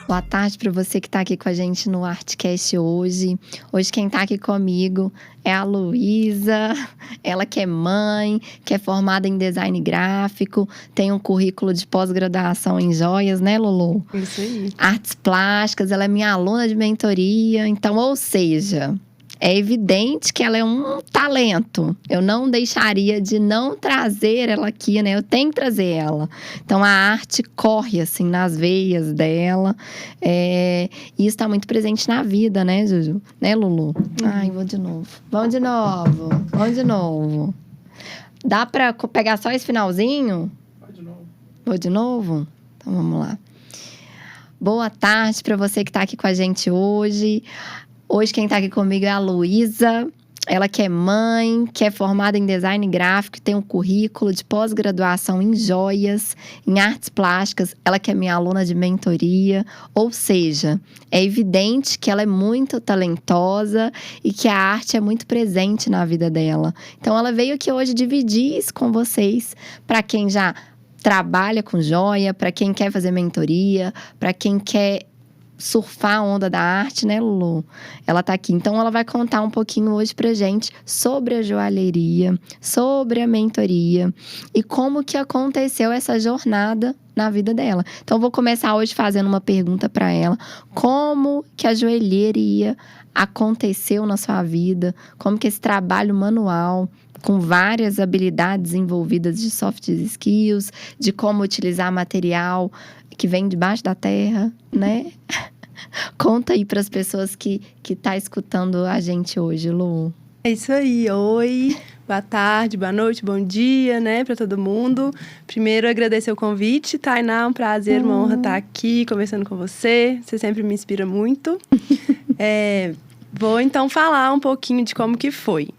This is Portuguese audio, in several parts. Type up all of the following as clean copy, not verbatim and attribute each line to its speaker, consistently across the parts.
Speaker 1: Boa tarde para você que está aqui com a gente no Artcast hoje. Hoje quem está aqui comigo é a Luísa, ela que é mãe, que é formada em design gráfico, tem um currículo de pós-graduação em joias, né, Lulu?
Speaker 2: Isso aí.
Speaker 1: Artes plásticas, ela é minha aluna de mentoria, então, ou seja, é evidente que ela é um talento. Eu não deixaria de não trazer ela aqui, né? Eu tenho que trazer ela. Então, a arte corre, assim, nas veias dela. E isso está muito presente na vida, né, Juju? Né, Lulu? Ai, vou de novo. Vamos de novo. Dá para pegar só esse finalzinho?
Speaker 2: Vai de novo.
Speaker 1: Vou de novo? Então, vamos lá. Boa tarde para você que está aqui com a gente hoje. Hoje quem está aqui comigo é a Luísa, ela que é mãe, que é formada em design gráfico, tem um currículo de pós-graduação em joias, em artes plásticas, ela que é minha aluna de mentoria, ou seja, é evidente que ela é muito talentosa e que a arte é muito presente na vida dela. Então ela veio aqui hoje dividir isso com vocês, para quem já trabalha com joia, para quem quer fazer mentoria, para quem quer surfar a onda da arte, né, Lulu? Ela tá aqui. Então, ela vai contar um pouquinho hoje pra gente sobre a joalheria, sobre a mentoria e como que aconteceu essa jornada na vida dela. Então, eu vou começar hoje fazendo uma pergunta para ela. Como que a joalheria aconteceu na sua vida? Como que esse trabalho manual, com várias habilidades envolvidas de soft skills, de como utilizar material que vem debaixo da terra, né? Conta aí para as pessoas que tá escutando a gente hoje, Lu.
Speaker 2: É isso aí. Oi, boa tarde, boa noite, bom dia, né, para todo mundo. Primeiro, agradecer o convite, Tainá, um prazer, uma honra estar aqui conversando com você. Você sempre me inspira muito. Vou, então, falar um pouquinho de como que foi.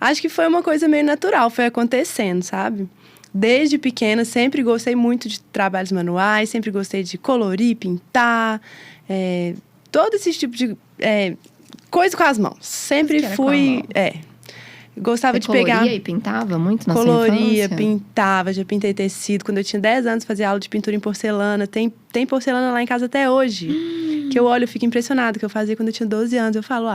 Speaker 2: Acho que foi uma coisa meio natural, foi acontecendo, sabe? Desde pequena, sempre gostei muito de trabalhos manuais, sempre gostei de colorir, pintar, todo esse tipo de coisa com as mãos. Sempre fui... Gostava de pegar...
Speaker 1: Coloria e pintava muito na sua infância?
Speaker 2: Coloria, pintava, já pintei tecido. Quando eu tinha 10 anos, fazia aula de pintura em porcelana. Tem porcelana lá em casa até hoje. Que eu olho e fico impressionada, que eu fazia quando eu tinha 12 anos. Eu falo,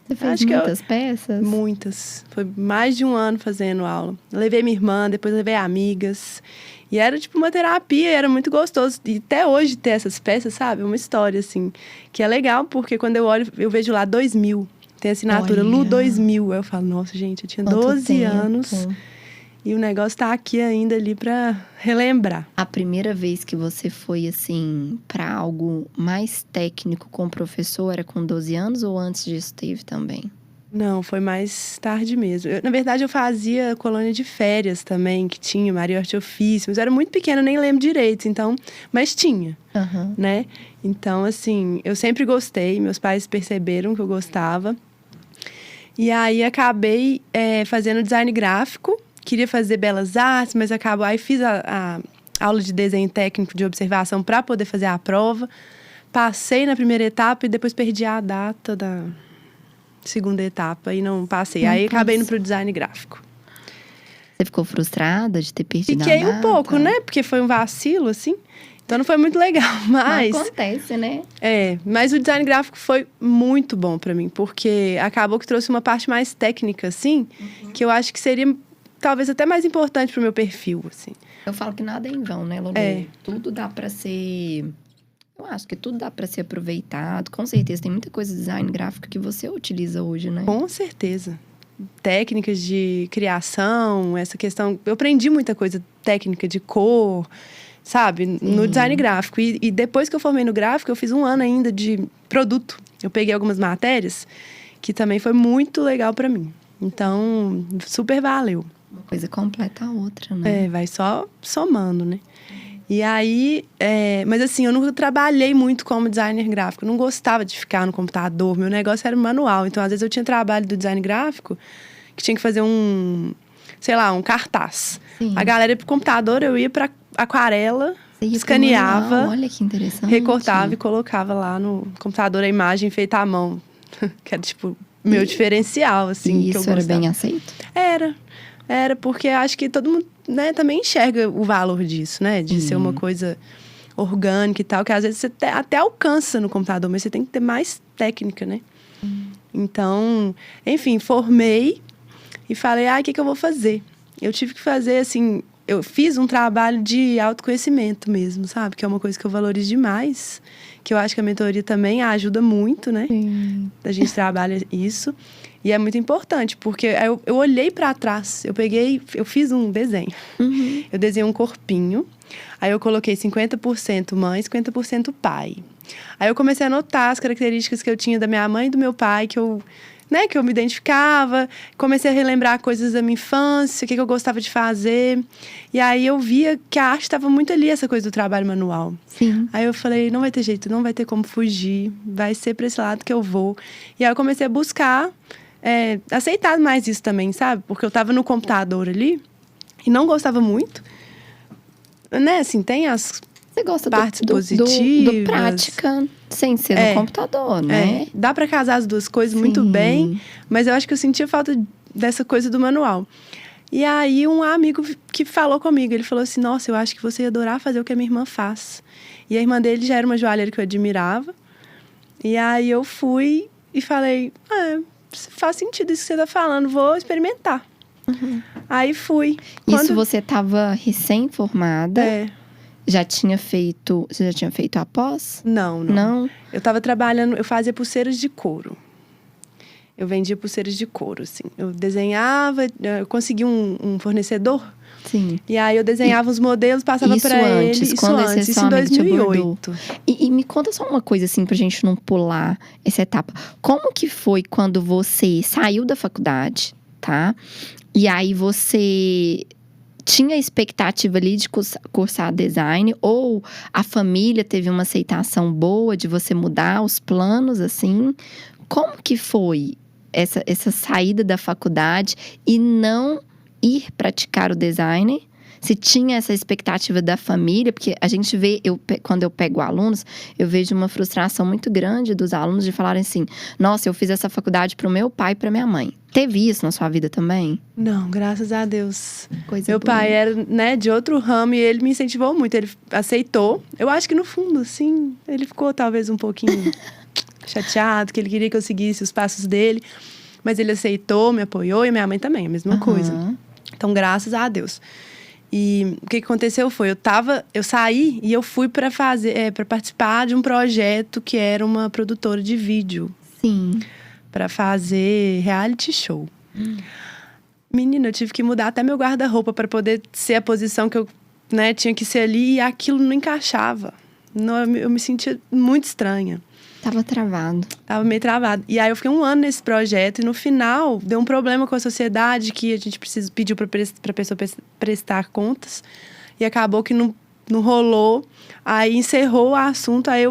Speaker 1: Você fez muitas peças?
Speaker 2: Muitas. Foi mais de um ano fazendo aula. Levei minha irmã, depois levei amigas. E era tipo uma terapia, era muito gostoso. E até hoje ter essas peças, sabe? Uma história, assim, que é legal, porque quando eu olho, eu vejo lá 2000. Tem a assinatura Lu 2000. Aí eu falo, nossa, gente, eu tinha 12 anos. E o negócio tá aqui ainda ali pra relembrar.
Speaker 1: A primeira vez que você foi, assim, pra algo mais técnico com o professor era com 12 anos ou antes disso teve também?
Speaker 2: Não, foi mais tarde mesmo. Na verdade, eu fazia colônia de férias também, que tinha Maria Arte Ofício. Mas eu era muito pequena, nem lembro direito, então... Mas tinha, né? Então, assim, eu sempre gostei. Meus pais perceberam que eu gostava. E aí, acabei fazendo design gráfico. Queria fazer belas artes, mas acabou... Aí fiz a aula de desenho técnico de observação para poder fazer a prova. Passei na primeira etapa e depois perdi a data da segunda etapa e não passei. Aí acabei indo pro design gráfico.
Speaker 1: Você ficou frustrada de ter perdido a data?
Speaker 2: Fiquei um pouco, né? Porque foi um vacilo, assim. Então não foi muito legal, mas...
Speaker 1: Acontece, né?
Speaker 2: Mas o design gráfico foi muito bom pra mim. Porque acabou que trouxe uma parte mais técnica, assim. Que eu acho que seria... talvez até mais importante pro meu perfil, assim.
Speaker 1: Eu falo que nada é em vão, né, Lulu? Tudo dá pra ser... Eu acho que tudo dá pra ser aproveitado. Com certeza, tem muita coisa de design gráfico que você utiliza hoje, né?
Speaker 2: Com certeza. Técnicas de criação, essa questão... Eu aprendi muita coisa técnica de cor, sabe? No design gráfico. E depois que eu formei no gráfico, eu fiz um ano ainda de produto. Eu peguei algumas matérias que também foi muito legal pra mim. Então, super valeu.
Speaker 1: Uma coisa completa a outra, né?
Speaker 2: Vai só somando, né? E aí, mas assim, eu nunca trabalhei muito como designer gráfico. Eu não gostava de ficar no computador. Meu negócio era manual. Então, às vezes, eu tinha trabalho do design gráfico que tinha que fazer um cartaz. Sim. A galera ia pro computador, eu ia pra aquarela. escaneava,
Speaker 1: olha que interessante,
Speaker 2: recortava e colocava lá no computador a imagem feita à mão. Que era, tipo, meu diferencial, assim.
Speaker 1: E
Speaker 2: que
Speaker 1: isso
Speaker 2: eu
Speaker 1: era bem aceito?
Speaker 2: Era, porque acho que todo mundo, né, também enxerga o valor disso, né? De ser uma coisa orgânica e tal, que às vezes você até alcança no computador, mas você tem que ter mais técnica, né? Então, enfim, formei e falei, o que eu vou fazer? Eu tive que fazer, assim, eu fiz um trabalho de autoconhecimento mesmo, sabe? Que é uma coisa que eu valorizo demais, que eu acho que a mentoria também ajuda muito, né?
Speaker 1: Sim.
Speaker 2: A gente trabalha isso. E é muito importante, porque eu olhei para trás, eu fiz um desenho. Eu desenhei um corpinho, aí eu coloquei 50% mãe, 50% pai. Aí eu comecei a anotar as características que eu tinha da minha mãe e do meu pai, que eu me identificava. Comecei a relembrar coisas da minha infância, o que eu gostava de fazer. E aí eu via que a arte estava muito ali, essa coisa do trabalho manual.
Speaker 1: Sim.
Speaker 2: Aí eu falei, não vai ter jeito, não vai ter como fugir, vai ser para esse lado que eu vou. E aí eu comecei a buscar, aceitar mais isso também, sabe? Porque eu estava no computador ali e não gostava muito. Né, assim, tem as
Speaker 1: Você gosta
Speaker 2: partes
Speaker 1: do
Speaker 2: positivas.
Speaker 1: prática sem ser no computador, né?
Speaker 2: Dá pra casar as duas coisas muito bem, mas eu acho que eu sentia falta dessa coisa do manual. E aí um amigo que falou comigo, ele falou assim, nossa, eu acho que você ia adorar fazer o que a minha irmã faz. E a irmã dele já era uma joalheira que eu admirava. E aí eu fui e falei, faz sentido isso que você tá falando, vou experimentar. Aí fui.
Speaker 1: Isso você estava recém-formada? Você já tinha feito a pós?
Speaker 2: Não. Eu estava trabalhando, eu fazia pulseiras de couro. Eu vendia pulseiras de couro, assim. Eu desenhava, eu consegui um fornecedor.
Speaker 1: Sim.
Speaker 2: E aí eu desenhava os modelos, passava para ele. Isso antes, isso em 2008.
Speaker 1: E me conta só uma coisa, assim, pra gente não pular essa etapa. Como que foi quando você saiu da faculdade, tá? E aí você tinha a expectativa ali de cursar design? Ou a família teve uma aceitação boa de você mudar os planos, assim? Como que foi essa saída da faculdade e não ir praticar o design? Se tinha essa expectativa da família, porque a gente vê, quando eu pego alunos, eu vejo uma frustração muito grande dos alunos de falarem assim, nossa, eu fiz essa faculdade pro meu pai e pra minha mãe. Teve isso na sua vida também?
Speaker 2: Não, graças a Deus.
Speaker 1: Meu
Speaker 2: pai era, né, de outro ramo e ele me incentivou muito, ele aceitou. Eu acho que no fundo, assim, ele ficou talvez um pouquinho chateado, que ele queria que eu seguisse os passos dele. Mas ele aceitou, me apoiou e minha mãe também, a mesma coisa. Então, graças a Deus. E o que aconteceu foi, eu saí e eu fui para participar de um projeto que era uma produtora de vídeo.
Speaker 1: Sim.
Speaker 2: Para fazer reality show. Menina, eu tive que mudar até meu guarda-roupa para poder ser a posição que eu, né, tinha que ser ali e aquilo não encaixava. Eu me sentia muito estranha.
Speaker 1: Tava travado.
Speaker 2: Tava meio travado. E aí eu fiquei 1 ano nesse projeto e no final deu um problema com a sociedade que a gente pediu pra pessoa prestar contas. E acabou que não rolou. Aí encerrou o assunto. Aí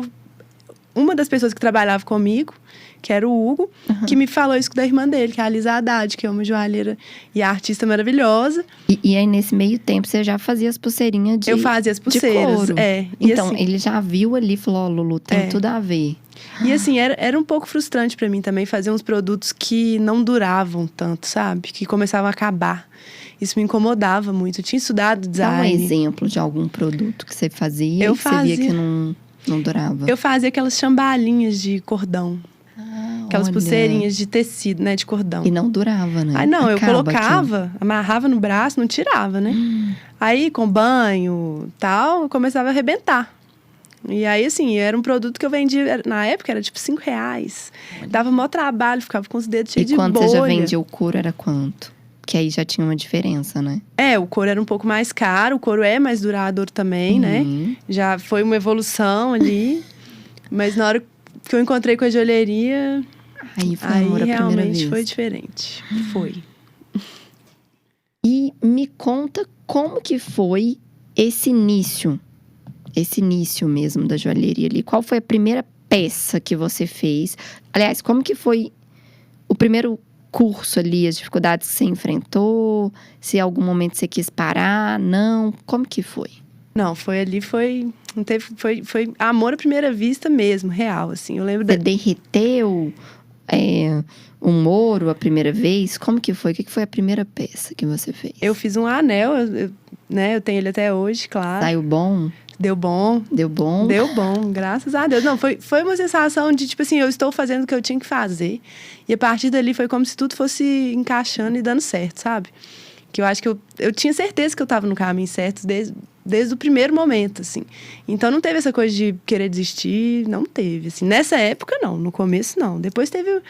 Speaker 2: uma das pessoas que trabalhava comigo, que era o Hugo, que me falou isso da irmã dele, que é a Lisa Haddad, que é uma joalheira e artista maravilhosa.
Speaker 1: E aí, nesse meio tempo, você já fazia as pulseirinhas de couro?
Speaker 2: Eu fazia as pulseiras,
Speaker 1: Então,
Speaker 2: assim,
Speaker 1: ele já viu ali e falou, Lulu, tem tudo a ver.
Speaker 2: E assim, era um pouco frustrante pra mim também fazer uns produtos que não duravam tanto, sabe? Que começavam a acabar. Isso me incomodava muito. Eu tinha estudado design.
Speaker 1: Dá um exemplo de algum produto que você fazia e você via que não durava.
Speaker 2: Eu fazia aquelas chambalinhas de cordão. Aquelas pulseirinhas de tecido, né? De cordão.
Speaker 1: E não durava, né?
Speaker 2: Aí não, eu colocava, amarrava no braço, não tirava, né? Aí, com banho tal, eu começava a arrebentar. E aí, assim, era um produto que eu vendia, na época, era tipo R$5. Dava maior trabalho, ficava com os dedos cheios de bolha.
Speaker 1: E quando você já vendia o couro, era quanto? Que aí já tinha uma diferença, né?
Speaker 2: O couro era um pouco mais caro, o couro é mais duradouro também, né? Já foi uma evolução ali. Mas na hora que eu encontrei com a joalheria,
Speaker 1: aí
Speaker 2: realmente foi diferente. Foi.
Speaker 1: E me conta como que foi esse início mesmo da joalheria ali. Qual foi a primeira peça que você fez? Aliás, como que foi o primeiro curso ali, as dificuldades que você enfrentou? Se em algum momento você quis parar, não? Como que foi?
Speaker 2: Não, não teve, foi amor à primeira vista mesmo, real, assim. Eu lembro
Speaker 1: Você derreteu um ouro a primeira vez? Como que foi? O que foi a primeira peça que você fez?
Speaker 2: Eu fiz um anel, né? Eu tenho ele até hoje, claro.
Speaker 1: Saiu bom?
Speaker 2: Deu bom.
Speaker 1: Deu bom?
Speaker 2: Deu bom, graças a Deus. Não, foi uma sensação de, tipo assim, eu estou fazendo o que eu tinha que fazer. E a partir dali foi como se tudo fosse encaixando e dando certo, sabe? Que eu acho que eu tinha certeza que eu estava no caminho certo desde o primeiro momento, assim. Então, não teve essa coisa de querer desistir, não teve, assim. Nessa época, não. No começo, não. Depois teve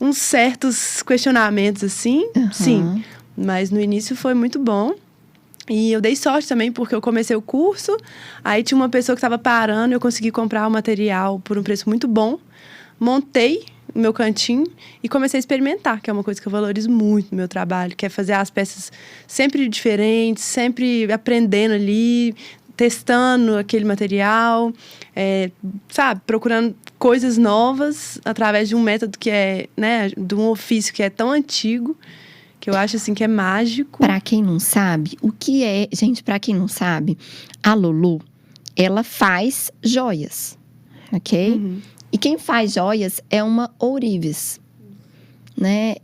Speaker 2: uns certos questionamentos, assim, sim. Mas no início foi muito bom. E eu dei sorte também, porque eu comecei o curso, aí tinha uma pessoa que estava parando, eu consegui comprar o material por um preço muito bom, montei o meu cantinho e comecei a experimentar, que é uma coisa que eu valorizo muito no meu trabalho, que é fazer as peças sempre diferentes, sempre aprendendo ali, testando aquele material, sabe, procurando coisas novas através de um método que é, né, de um ofício que é tão antigo, que eu acho, assim, que é mágico.
Speaker 1: Pra quem não sabe, gente, pra quem não sabe, a Lulu, ela faz joias, ok? E quem faz joias é uma ourives, né?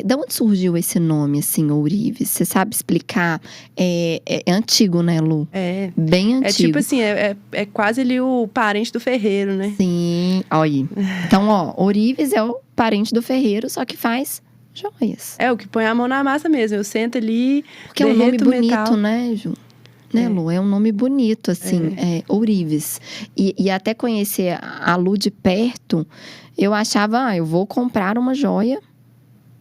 Speaker 1: De onde surgiu esse nome, assim, ourives? Você sabe explicar? É antigo, né, Lu?
Speaker 2: É.
Speaker 1: Bem antigo.
Speaker 2: É tipo assim, é quase ali o parente do ferreiro, né?
Speaker 1: Sim, olha aí. Então, ourives é o parente do ferreiro, só que faz joias.
Speaker 2: É o que põe a mão na massa mesmo. Eu sento ali,
Speaker 1: porque é um nome bonito,
Speaker 2: metal.
Speaker 1: né, Ju? Né, Lu? É um nome bonito, assim, ourives. E até conhecer a Lu de perto, eu achava, eu vou comprar uma joia,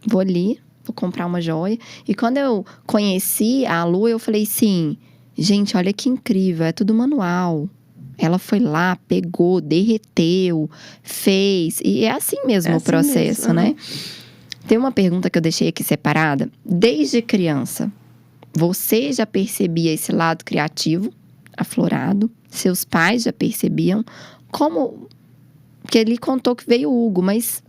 Speaker 1: vou ali, vou comprar uma joia. E quando eu conheci a Lu, eu falei assim, gente, olha que incrível, é tudo manual. Ela foi lá, pegou, derreteu, fez. E é assim mesmo o processo, né? Tem uma pergunta que eu deixei aqui separada. Desde criança, você já percebia esse lado criativo, aflorado? Seus pais já percebiam? Como? Porque ele contou que veio o Hugo, mas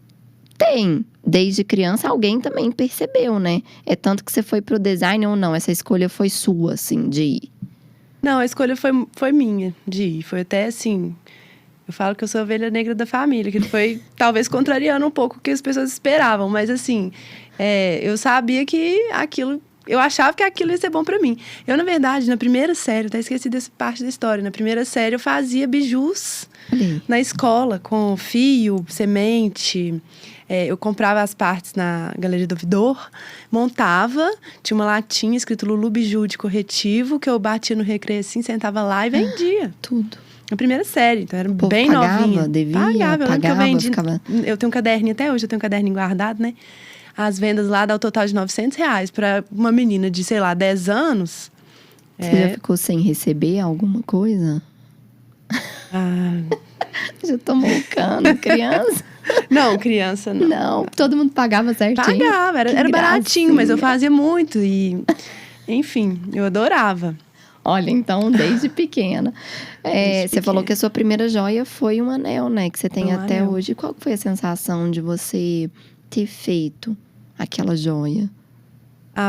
Speaker 1: desde criança, alguém também percebeu, né? É tanto que você foi pro design ou não? Essa escolha foi sua, assim, de ir?
Speaker 2: Não, a escolha foi minha de ir. Foi até assim... Eu falo que eu sou a ovelha negra da família, que foi talvez contrariando um pouco o que as pessoas esperavam. Mas assim, eu sabia que aquilo... Eu achava que aquilo ia ser bom pra mim. Eu, na verdade, na primeira série, até esqueci dessa parte da história. Na primeira série, eu fazia bijus na escola, com fio, semente. Eu comprava as partes na Galeria do Ouvidor, montava, tinha uma latinha escrito Lulu Biju de corretivo, que eu batia no recreio assim, sentava lá e vendia.
Speaker 1: Tudo.
Speaker 2: Na primeira série, então era bem
Speaker 1: pagava,
Speaker 2: novinha.
Speaker 1: Pagava,
Speaker 2: eu lembro que eu vendi.
Speaker 1: Ficava...
Speaker 2: Eu tenho um caderninho até hoje, eu tenho um caderninho guardado, né? As vendas lá dá o total de R$900 para uma menina de, sei lá, 10 anos.
Speaker 1: Você já ficou sem receber alguma coisa? Já tô mocando, criança?
Speaker 2: Não, criança não.
Speaker 1: Não, todo mundo pagava certinho.
Speaker 2: Pagava, era baratinho, mas eu fazia muito. E, enfim, eu adorava.
Speaker 1: Olha, então, desde pequena. Você falou que a sua primeira joia foi um anel, né? Que você tem até anel. Hoje. Qual foi a sensação de você ter feito aquela joia?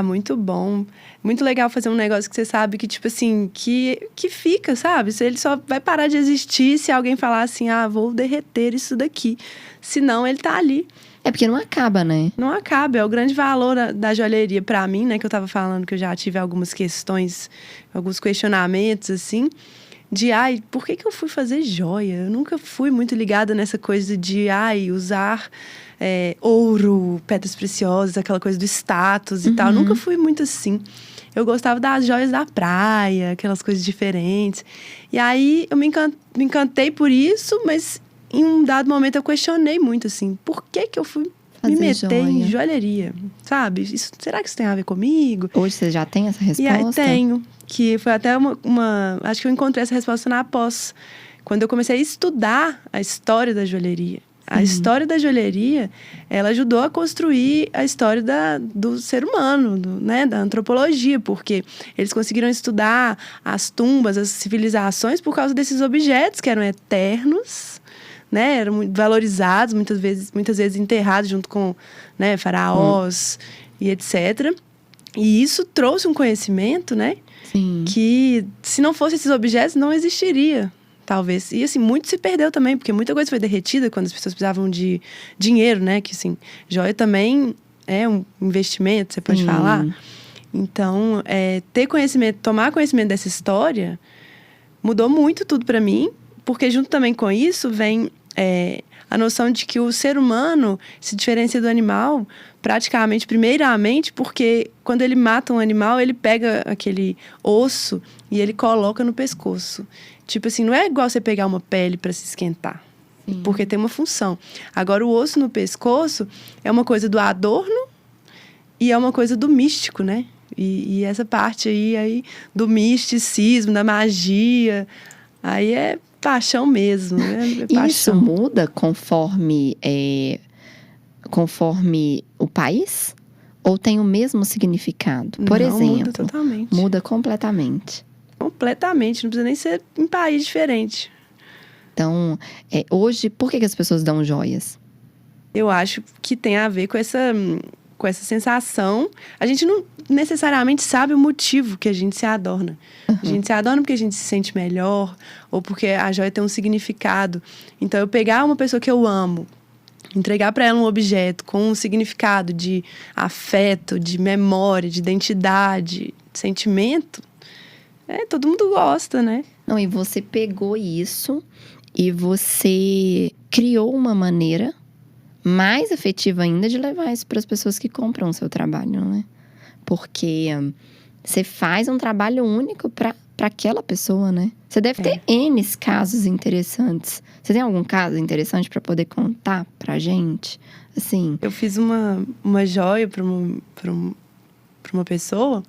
Speaker 2: Muito bom. Muito legal fazer um negócio que você sabe que, tipo assim, que fica, sabe? Ele só vai parar de existir se alguém falar assim, vou derreter isso daqui. Senão, ele tá ali.
Speaker 1: É porque não acaba, né?
Speaker 2: Não acaba. É o grande valor da joalheria pra mim, né? Que eu tava falando que eu já tive algumas questões, alguns questionamentos, assim. De, por que eu fui fazer joia? Eu nunca fui muito ligada nessa coisa de, usar ouro, pedras preciosas, aquela coisa do status e tal. Eu nunca fui muito assim. Eu gostava das joias da praia, aquelas coisas diferentes. E aí, eu me encantei por isso, mas... Em um dado momento, eu questionei muito, assim, por que eu fui me meter em joalheria, sabe? Será que isso tem a ver comigo?
Speaker 1: Hoje você já tem essa resposta?
Speaker 2: E aí tenho, que foi até acho que eu encontrei essa resposta na pós, quando eu comecei a estudar a história da joalheria. A história da joalheria, ela ajudou a construir a história do ser humano, né? Da antropologia, porque eles conseguiram estudar as tumbas, as civilizações, por causa desses objetos que eram eternos, né, eram muito valorizados, muitas vezes enterrados junto com, né, faraós e etc. E isso trouxe um conhecimento, né?
Speaker 1: Sim.
Speaker 2: Que se não fosse esses objetos, não existiria, talvez. E assim, muito se perdeu também, porque muita coisa foi derretida quando as pessoas precisavam de dinheiro, né? Que assim, joia também é um investimento, você pode falar. Então, ter conhecimento, tomar conhecimento dessa história mudou muito tudo para mim, porque junto também com isso vem a noção de que o ser humano se diferencia do animal praticamente, primeiramente, porque quando ele mata um animal, ele pega aquele osso e ele coloca no pescoço. Tipo assim, não é igual você pegar uma pele para se esquentar, porque tem uma função. Agora, o osso no pescoço é uma coisa do adorno e é uma coisa do místico, né? E essa parte aí do misticismo, da magia, aí é paixão mesmo. Paixão.
Speaker 1: Isso muda conforme o país? Ou tem o mesmo significado? Por exemplo,
Speaker 2: muda totalmente.
Speaker 1: Muda completamente.
Speaker 2: Completamente, não precisa nem ser em país diferente.
Speaker 1: Então, hoje, por que as pessoas dão joias?
Speaker 2: Eu acho que tem a ver com essa sensação. A gente não necessariamente sabe o motivo que a gente se adorna. A gente se adorna porque a gente se sente melhor, ou porque a joia tem um significado. Então, eu pegar uma pessoa que eu amo, entregar para ela um objeto com um significado de afeto, de memória, de identidade, de sentimento, todo mundo gosta, né?
Speaker 1: Não, e você pegou isso e você criou uma maneira mais efetiva ainda de levar isso para as pessoas que compram o seu trabalho, né? Porque você faz um trabalho único para aquela pessoa, né? Você deve ter N casos interessantes. Você tem algum caso interessante para poder contar pra gente? Assim,
Speaker 2: eu fiz uma joia para uma pessoa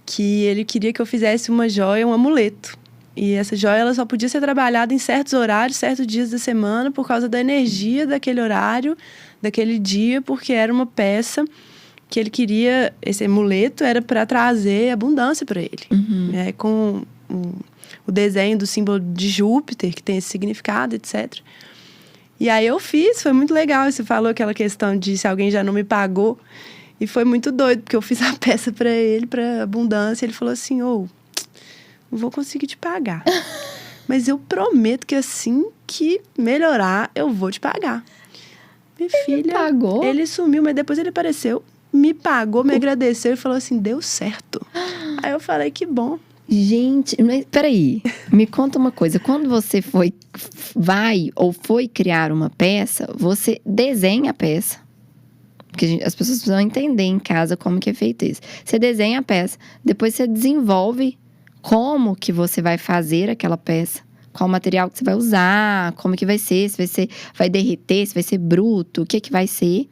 Speaker 2: que ele queria que eu fizesse uma joia, um amuleto. E essa joia ela só podia ser trabalhada em certos horários, certos dias da semana, por causa da energia daquele horário, daquele dia, porque era uma peça que ele queria. Esse amuleto era para trazer abundância para ele. Com o desenho do símbolo de Júpiter, que tem esse significado, etc. E aí eu fiz, foi muito legal. Você falou aquela questão de se alguém já não me pagou. E foi muito doido, porque eu fiz a peça para ele, para abundância. Ele falou assim: não vou conseguir te pagar. Mas eu prometo que assim que melhorar, eu vou te pagar. Minha filha,
Speaker 1: pagou?
Speaker 2: Ele sumiu, mas depois ele apareceu, me pagou, me agradeceu e falou assim: deu certo. Aí eu falei: que bom.
Speaker 1: Gente, mas peraí, me conta uma coisa. Quando você foi criar uma peça, você desenha a peça. Porque as pessoas precisam entender em casa como que é feito isso. Você desenha a peça, depois você desenvolve como que você vai fazer aquela peça. Qual material que você vai usar, como que vai ser, se vai derreter, se vai ser bruto, o que vai ser.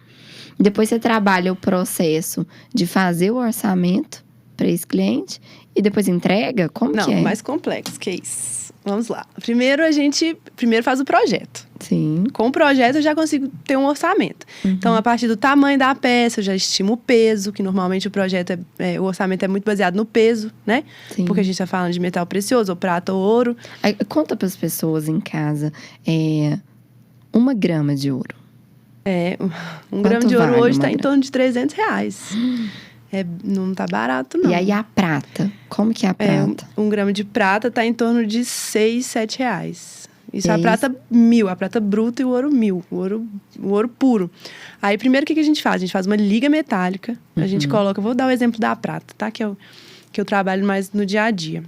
Speaker 1: Depois você trabalha o processo de fazer o orçamento para esse cliente e depois entrega? Como que é?
Speaker 2: Não, mais complexo que isso. Vamos lá. Primeiro a gente faz o projeto.
Speaker 1: Sim.
Speaker 2: Com o projeto eu já consigo ter um orçamento. Então, a partir do tamanho da peça, eu já estimo o peso, que normalmente o orçamento é muito baseado no peso, né?
Speaker 1: Sim.
Speaker 2: Porque a gente está falando de metal precioso, ou prata ou ouro.
Speaker 1: Aí, conta para as pessoas em casa, 1 grama de ouro.
Speaker 2: Um grama de ouro hoje está em torno de R$300. Não tá barato, não.
Speaker 1: E aí a prata? Como que é a prata?
Speaker 2: 1 grama de prata tá em torno de R$6, R$7. Isso é a prata 1000, a prata bruta e o ouro 1000, o ouro puro. Aí, primeiro, o que a gente faz? A gente faz uma liga metálica. A gente coloca, vou dar o exemplo da prata, tá? Que eu trabalho mais no dia a dia.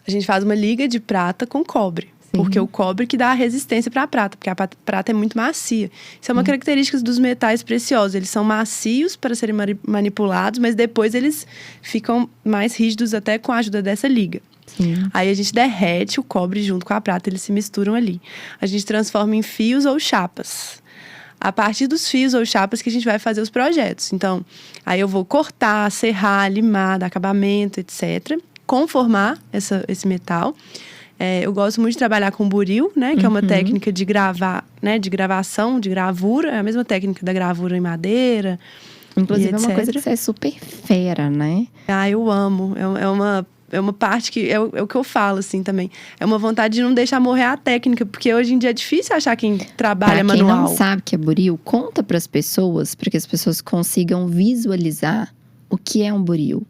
Speaker 2: A gente faz uma liga de prata com cobre. Porque o cobre que dá a resistência para a prata, porque a prata é muito macia. Isso é uma característica dos metais preciosos. Eles são macios para serem manipulados, mas depois eles ficam mais rígidos até com a ajuda dessa liga.
Speaker 1: Sim.
Speaker 2: Aí a gente derrete o cobre junto com a prata, eles se misturam ali. A gente transforma em fios ou chapas. A partir dos fios ou chapas que a gente vai fazer os projetos. Então, aí eu vou cortar, serrar, limar, dar acabamento, etc. Conformar esse metal. Eu gosto muito de trabalhar com buril, né? Que é uma técnica de gravar, né? De gravação, de gravura. É a mesma técnica da gravura em madeira.
Speaker 1: Inclusive, é uma coisa que você é super fera, né?
Speaker 2: Eu amo. É uma parte que é o que eu falo, assim, também. É uma vontade de não deixar morrer a técnica. Porque hoje em dia é difícil achar quem trabalha manual.
Speaker 1: Pra quem não sabe que é buril, conta para as pessoas. Para que as pessoas consigam visualizar o que é um buril?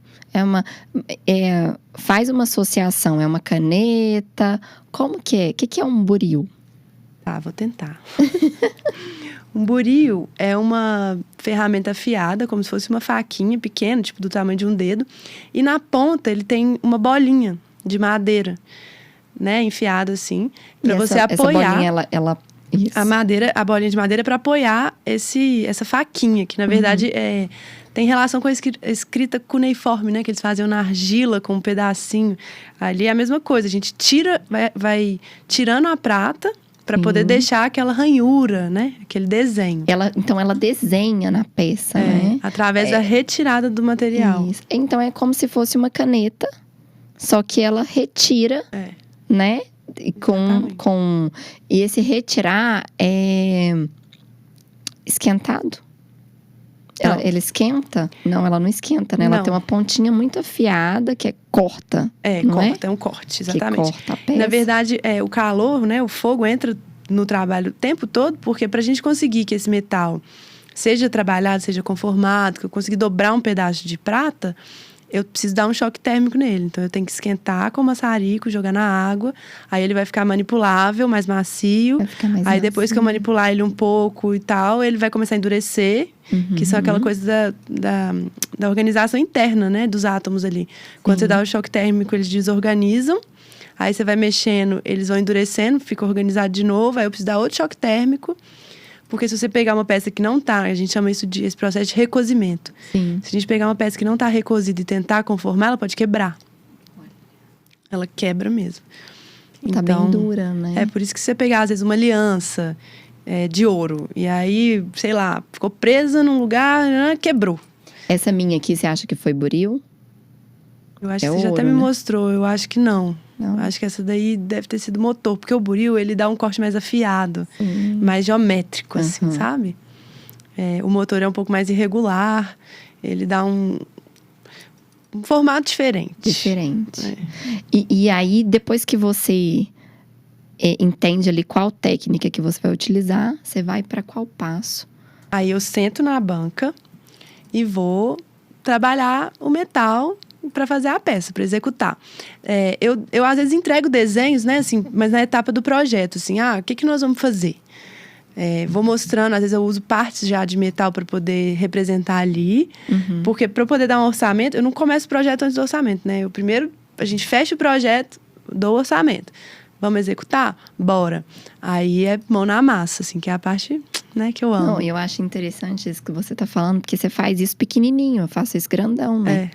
Speaker 1: Faz uma associação, é uma caneta? Como que é? O que é um buril?
Speaker 2: Tá, vou tentar. Um buril é uma ferramenta afiada, como se fosse uma faquinha pequena, tipo do tamanho de um dedo. E na ponta ele tem uma bolinha de madeira, né? Enfiada assim, para você apoiar.
Speaker 1: Essa bolinha, isso.
Speaker 2: A bolinha de madeira para apoiar essa faquinha, que na verdade tem relação com a escrita cuneiforme, né? Que eles faziam na argila com um pedacinho. Ali é a mesma coisa, a gente vai tirando a prata para poder deixar aquela ranhura, né? Aquele desenho.
Speaker 1: Então ela desenha na peça, né?
Speaker 2: Através da retirada do material.
Speaker 1: Isso. Então é como se fosse uma caneta, só que ela retira, né? E esse retirar é esquentado? Ela esquenta? Não, ela não esquenta, né? Ela tem uma pontinha muito afiada que corta.
Speaker 2: É um corte, exatamente.
Speaker 1: Que corta a peça.
Speaker 2: Na verdade, o calor, né? O fogo entra no trabalho o tempo todo, porque pra gente conseguir que esse metal seja trabalhado, seja conformado, que eu conseguir dobrar um pedaço de prata, eu preciso dar um choque térmico nele. Então, eu tenho que esquentar com o maçarico, jogar na água. Aí, ele vai ficar manipulável, mais macio. Aí, depois que eu manipular ele um pouco e tal, ele vai começar a endurecer. Que são aquela coisa da organização interna, né? Dos átomos ali. Quando você dá o choque térmico, eles desorganizam. Aí, você vai mexendo, eles vão endurecendo, fica organizado de novo. Aí, eu preciso dar outro choque térmico. Porque se você pegar uma peça que não tá, a gente chama esse processo de recozimento.
Speaker 1: Sim.
Speaker 2: Se a gente pegar uma peça que não tá recozida e tentar conformar, ela pode quebrar. Ela quebra mesmo.
Speaker 1: Tá bem dura, né?
Speaker 2: É por isso que você pegar, às vezes, uma aliança de ouro. E aí, sei lá, ficou presa num lugar, quebrou.
Speaker 1: Essa minha aqui, você acha que foi buril?
Speaker 2: Eu acho que você já até me mostrou. Eu acho que não.
Speaker 1: Não.
Speaker 2: Acho que essa daí deve ter sido motor. Porque o buril, ele dá um corte mais afiado. Mais geométrico, assim, sabe? O motor é um pouco mais irregular. Ele dá um formato diferente.
Speaker 1: E aí, depois que você entende ali qual técnica que você vai utilizar, você vai para qual passo?
Speaker 2: Aí eu sento na banca e vou trabalhar o metal para fazer a peça, para executar. Eu às vezes entrego desenhos, né, assim, mas na etapa do projeto, assim, o que nós vamos fazer? Vou mostrando, às vezes eu uso partes já de metal para poder representar ali, porque para eu poder dar um orçamento, eu não começo o projeto antes do orçamento, né? Primeiro a gente fecha o projeto, dou o orçamento. Vamos executar? Bora. Aí é mão na massa, assim, que é a parte, né, que eu amo.
Speaker 1: Não, eu acho interessante isso que você tá falando, porque você faz isso pequenininho, eu faço isso grandão, né?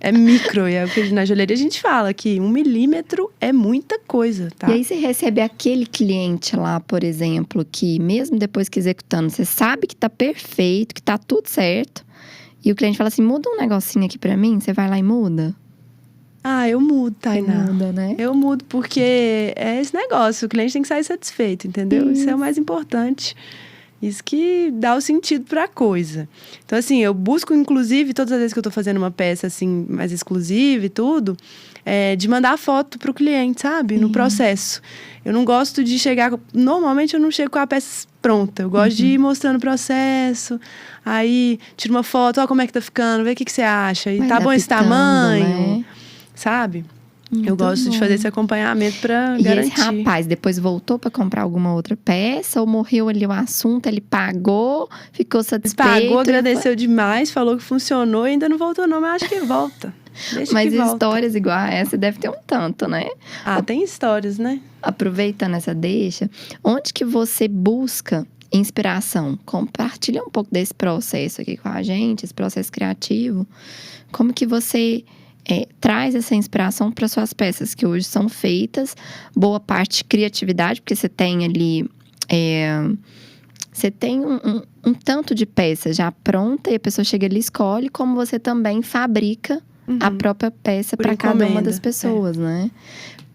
Speaker 2: É micro, e é o que na joalheria a gente fala, que 1 milímetro é muita coisa, tá?
Speaker 1: E aí você recebe aquele cliente lá, por exemplo, que mesmo depois que executando, você sabe que tá perfeito, que tá tudo certo, e o cliente fala assim, muda um negocinho aqui pra mim, você vai lá e muda?
Speaker 2: Eu mudo, Tainá.
Speaker 1: Você muda, né?
Speaker 2: Eu mudo, porque é esse negócio, o cliente tem que sair satisfeito, entendeu? Isso é o mais importante. Isso que dá o sentido para a coisa. Então, assim, eu busco, inclusive, todas as vezes que eu tô fazendo uma peça, assim, mais exclusiva e tudo, de mandar foto pro cliente, sabe? No processo. Eu não gosto de chegar... Normalmente, eu não chego com a peça pronta. Eu gosto de ir mostrando o processo. Aí, tiro uma foto, como é que tá ficando, vê o que você acha. E tá bom esse tamanho, né? Sabe? Eu gosto de fazer esse acompanhamento para garantir.
Speaker 1: E esse rapaz depois voltou para comprar alguma outra peça ou morreu ali o assunto, ele pagou, ficou satisfeito?
Speaker 2: Ele pagou, agradeceu demais, falou que funcionou e ainda não voltou não, mas acho que volta.
Speaker 1: Mas histórias igual a essa deve ter um tanto, né?
Speaker 2: Tem histórias, né?
Speaker 1: Aproveitando essa deixa, onde que você busca inspiração? Compartilha um pouco desse processo aqui com a gente, esse processo criativo. Como que você... traz essa inspiração para suas peças, que hoje são feitas, boa parte criatividade, porque você tem ali, você tem um tanto de peça já pronta e a pessoa chega ali e escolhe, como você também fabrica a própria peça para cada uma das pessoas, né?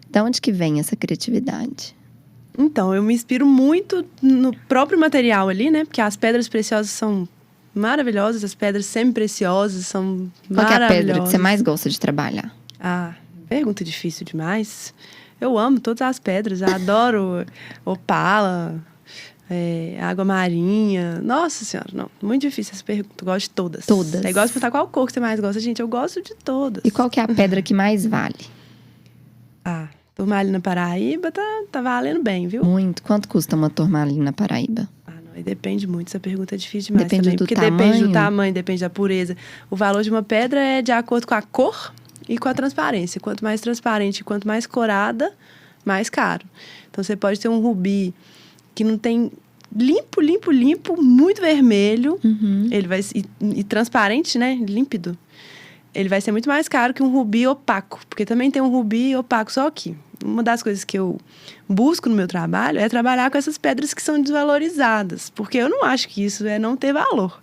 Speaker 1: Da onde que vem essa criatividade?
Speaker 2: Então, eu me inspiro muito no próprio material ali, né? Porque as pedras preciosas são maravilhosas, as pedras semi-preciosas são maravilhosas.
Speaker 1: Qual que é a pedra que você mais gosta de trabalhar?
Speaker 2: Pergunta difícil demais. Eu amo todas as pedras, eu adoro opala, água marinha. Nossa Senhora, não. Muito difícil essa pergunta. Eu gosto de todas.
Speaker 1: Todas.
Speaker 2: É igual de perguntar qual cor que você mais gosta. Gente, eu gosto de todas.
Speaker 1: E qual que é a pedra que mais vale?
Speaker 2: Turmalina Paraíba tá valendo bem, viu?
Speaker 1: Muito. Quanto custa uma turmalina Paraíba?
Speaker 2: Não, depende muito. Essa pergunta é difícil demais
Speaker 1: depende
Speaker 2: também.
Speaker 1: Do
Speaker 2: porque
Speaker 1: tamanho.
Speaker 2: Depende do tamanho, depende da pureza. O valor de uma pedra é de acordo com a cor e com a transparência. Quanto mais transparente, quanto mais corada, mais caro. Então, você pode ter um rubi que não tem limpo, muito vermelho. Ele vai e transparente, né? Límpido. Ele vai ser muito mais caro que um rubi opaco. Porque também tem um rubi opaco só aqui. Uma das coisas que eu busco no meu trabalho é trabalhar com essas pedras que são desvalorizadas. Porque eu não acho que isso é não ter valor.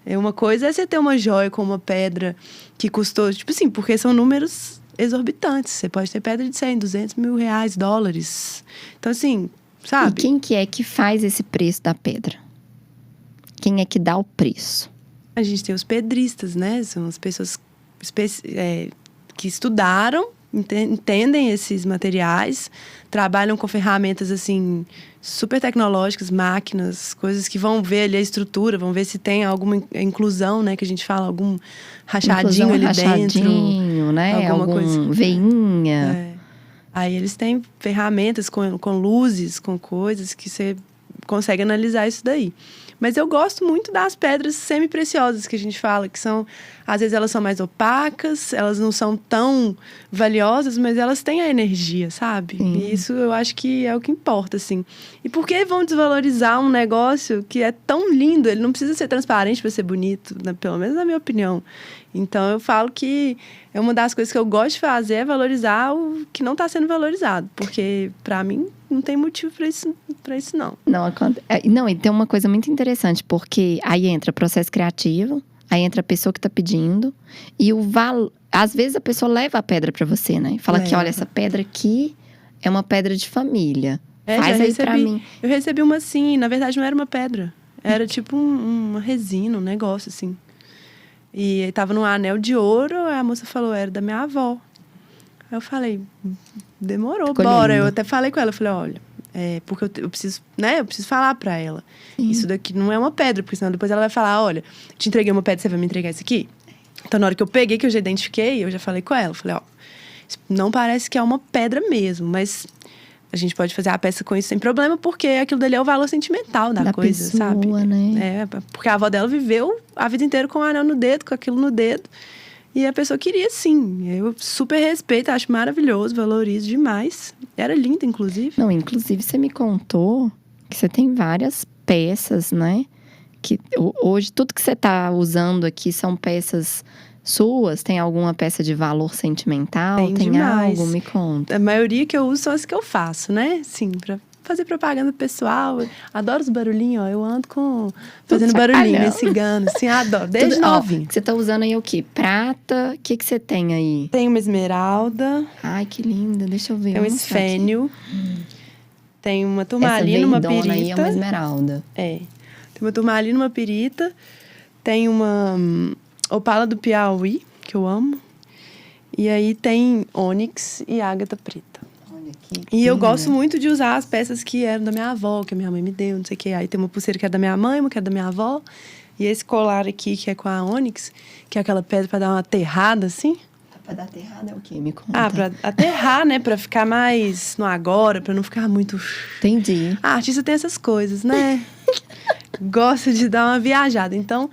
Speaker 2: Uma coisa é você ter uma joia com uma pedra que custou... Tipo assim, porque são números exorbitantes. Você pode ter pedra de 100, 200 mil reais, dólares. Então, assim, sabe?
Speaker 1: E quem que é que faz esse preço da pedra? Quem é que dá o preço?
Speaker 2: A gente tem os pedristas, né? São as pessoas que estudaram, entendem esses materiais, trabalham com ferramentas, assim, super tecnológicas, máquinas, coisas que vão ver ali a estrutura, vão ver se tem alguma inclusão, né? Que a gente fala, algum rachadinho ali dentro.
Speaker 1: Né? Algum coisa. Veinha.
Speaker 2: Aí eles têm ferramentas com luzes, com coisas que você consegue analisar isso daí. Mas eu gosto muito das pedras semi-preciosas que a gente fala, que são... Às vezes elas são mais opacas, elas não são tão valiosas, mas elas têm a energia, sabe? E isso eu acho que é o que importa, assim. E por que vão desvalorizar um negócio que é tão lindo? Ele não precisa ser transparente para ser bonito, né? Pelo menos na minha opinião. Então, eu falo que é uma das coisas que eu gosto de fazer é valorizar o que não está sendo valorizado. Porque, para mim, não tem motivo para isso não.
Speaker 1: Não, e tem uma coisa muito interessante, porque aí entra processo criativo, aí entra a pessoa que está pedindo, e o valor... Às vezes, a pessoa leva a pedra para você, né? Fala que, olha, essa pedra aqui é uma pedra de família. Faz aí para mim.
Speaker 2: Eu recebi uma assim, na verdade, não era uma pedra. Era tipo uma resina, um negócio assim. E tava num anel de ouro, a moça falou, era da minha avó. Aí eu falei, demorou, ficou bora. Lindo. Eu até falei com ela, eu falei, olha, porque eu preciso, né? Eu preciso falar pra ela. Sim. Isso daqui não é uma pedra, porque senão depois ela vai falar, olha, te entreguei uma pedra, você vai me entregar isso aqui? Então, na hora que eu peguei, que eu já identifiquei, eu já falei com ela. Eu falei, não parece que é uma pedra mesmo, mas... A gente pode fazer a peça com isso sem problema, porque aquilo dali é o valor sentimental da coisa,
Speaker 1: pessoa,
Speaker 2: sabe?
Speaker 1: Né?
Speaker 2: Porque a avó dela viveu a vida inteira com o anel no dedo, com aquilo no dedo. E a pessoa queria, sim. Eu super respeito, acho maravilhoso, valorizo demais. Era linda, inclusive.
Speaker 1: Não, inclusive você me contou que você tem várias peças, né? Que hoje, tudo que você tá usando aqui são peças... suas? Tem alguma peça de valor sentimental? Tem
Speaker 2: demais.
Speaker 1: Algo? Me conta.
Speaker 2: A maioria que eu uso são as que eu faço, né? Sim, pra fazer propaganda pessoal. Adoro os barulhinhos, ó. Eu ando fazendo barulhinho, meio cigano, assim, adoro. Desde novinho.
Speaker 1: Você tá usando aí o quê? Prata? O que você tem aí?
Speaker 2: Tem uma esmeralda.
Speaker 1: Ai, que linda. Deixa eu ver.
Speaker 2: Tem um esfênio. Tem uma turmalina, uma pirita.
Speaker 1: Aí é uma esmeralda.
Speaker 2: Tem uma turmalina, uma pirita. Tem uma... opala do Piauí, que eu amo. E aí tem ônix e ágata preta.
Speaker 1: Olha que
Speaker 2: E eu gosto muito de usar as peças que eram da minha avó, que a minha mãe me deu, não sei o quê. Aí tem uma pulseira que é da minha mãe, uma que é da minha avó. E esse colar aqui, que é com a ônix, que é aquela pedra pra dar uma aterrada, assim.
Speaker 1: Pra dar aterrada é o quê? Me conta.
Speaker 2: Pra aterrar, né? Pra ficar mais no agora, pra não ficar muito...
Speaker 1: Entendi.
Speaker 2: A artista tem essas coisas, né? Gosta de dar uma viajada. Então...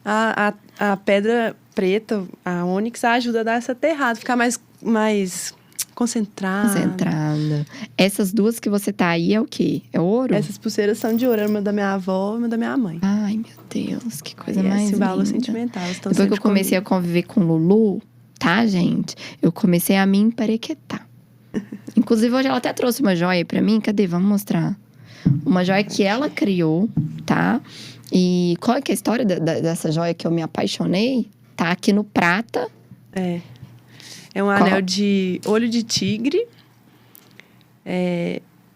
Speaker 2: A pedra preta, a ônix, ajuda a dar essa aterrada, ficar mais concentrada.
Speaker 1: Essas duas que você tá aí é o quê? É ouro?
Speaker 2: Essas pulseiras são de ouro, uma da minha avó e uma da minha mãe.
Speaker 1: Ai, meu Deus, que coisa mais linda.
Speaker 2: Valor sentimental.
Speaker 1: Depois que eu comecei a conviver com o Lulu, tá, gente? Eu comecei a me emparequetar. Inclusive, hoje ela até trouxe uma joia pra mim. Cadê? Vamos mostrar. Uma joia que ela criou, tá? E qual é que é a história dessa joia que eu me apaixonei? Tá aqui no prata.
Speaker 2: É um anel de olho de tigre.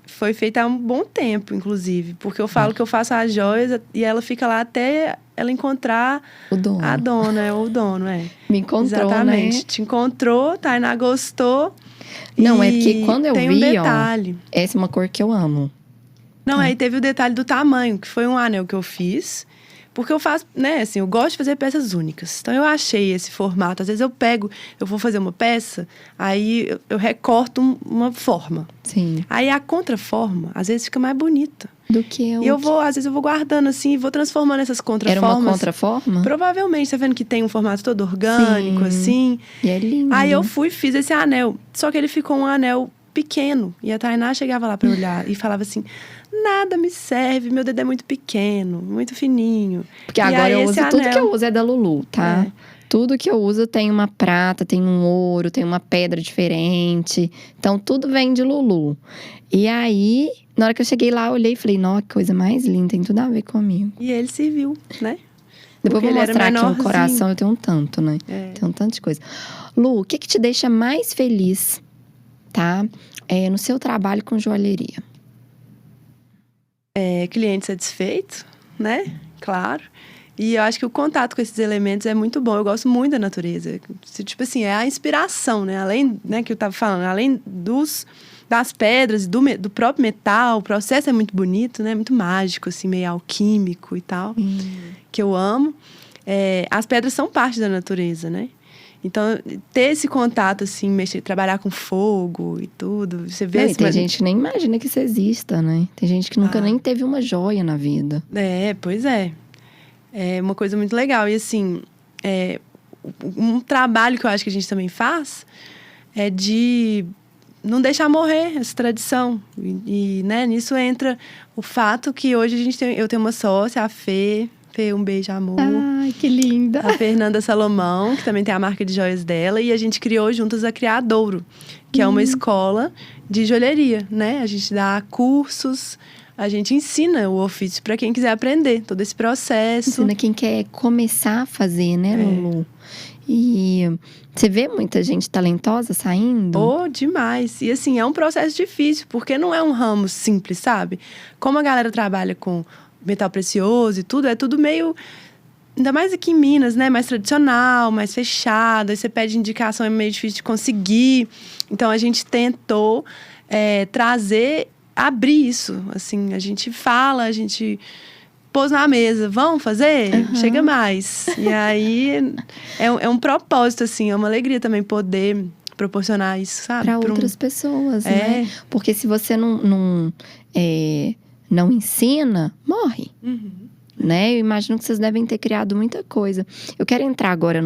Speaker 2: Foi feita há um bom tempo, inclusive. Porque eu falo que eu faço as joias e ela fica lá até ela encontrar
Speaker 1: o dono.
Speaker 2: A dona, o dono,
Speaker 1: Me encontrou,
Speaker 2: exatamente.
Speaker 1: Né?
Speaker 2: Te encontrou, Tainá gostou.
Speaker 1: Não, é porque quando eu vi,
Speaker 2: um detalhe.
Speaker 1: Essa é uma cor que eu amo.
Speaker 2: Não, aí teve o detalhe do tamanho, que foi um anel que eu fiz. Porque eu faço, né, assim, eu gosto de fazer peças únicas. Então, eu achei esse formato. Às vezes eu vou fazer uma peça, aí eu recorto uma forma.
Speaker 1: Sim.
Speaker 2: Aí a contraforma, às vezes, fica mais bonita.
Speaker 1: Do que
Speaker 2: E às vezes eu vou guardando assim e vou transformando essas contraformas.
Speaker 1: Era uma contraforma?
Speaker 2: Provavelmente, tá vendo que tem um formato todo orgânico,
Speaker 1: Sim.
Speaker 2: assim.
Speaker 1: E é lindo.
Speaker 2: Aí eu fiz esse anel. Só que ele ficou um anel pequeno. E a Tainá chegava lá pra olhar e falava assim: nada me serve, meu dedo é muito pequeno, muito fininho.
Speaker 1: Porque agora eu uso, tudo que eu uso é da Lulu, tá? Tudo que eu uso tem uma prata, tem um ouro, tem uma pedra diferente. Então, tudo vem de Lulu. E aí, na hora que eu cheguei lá, eu olhei e falei, nossa, que coisa mais linda, tem tudo a ver comigo.
Speaker 2: E ele serviu, né?
Speaker 1: Depois eu vou mostrar aqui no coração, eu tenho um tanto, né? Tem um tanto de coisa. Lu, o que te deixa mais feliz, tá? No seu trabalho com joalheria?
Speaker 2: Cliente satisfeito, né? Claro. E eu acho que o contato com esses elementos é muito bom. Eu gosto muito da natureza. Tipo assim, é a inspiração, né? Além, né, que eu tava falando, além das pedras, do próprio metal, o processo é muito bonito, né? Muito mágico, assim, meio alquímico e tal. Que eu amo. As pedras são parte da natureza, né? Então, ter esse contato, assim, trabalhar com fogo e tudo, você vê...
Speaker 1: Tem gente que nem imagina que isso exista, né? Tem gente que nunca nem teve uma joia na vida.
Speaker 2: Pois é. É uma coisa muito legal. E, assim, um trabalho que eu acho que a gente também faz é de não deixar morrer essa tradição. E né, nisso entra o fato que hoje eu tenho uma sócia, a Fê, um beijo, amor.
Speaker 1: Ai, que linda.
Speaker 2: A Fernanda Salomão, que também tem a marca de joias dela. E a gente criou juntas a Criadouro, que é uma escola de joalheria, né? A gente dá cursos, a gente ensina o ofício para quem quiser aprender, todo esse processo.
Speaker 1: Ensina quem quer começar a fazer, né, Lulu? E você vê muita gente talentosa saindo?
Speaker 2: Demais. E assim, é um processo difícil, porque não é um ramo simples, sabe? Como a galera trabalha com metal precioso e tudo, é tudo meio... Ainda mais aqui em Minas, né? Mais tradicional, mais fechado. Aí você pede indicação, é meio difícil de conseguir. Então, a gente tentou abrir isso. Assim, a gente fala, a gente pôs na mesa. Vamos fazer? Chega mais. E aí, é um propósito, assim. É uma alegria também poder proporcionar isso, sabe?
Speaker 1: Para outras pessoas, né? Porque se você não ensina, morre. Né? Eu imagino que vocês devem ter criado muita coisa. Eu quero entrar agora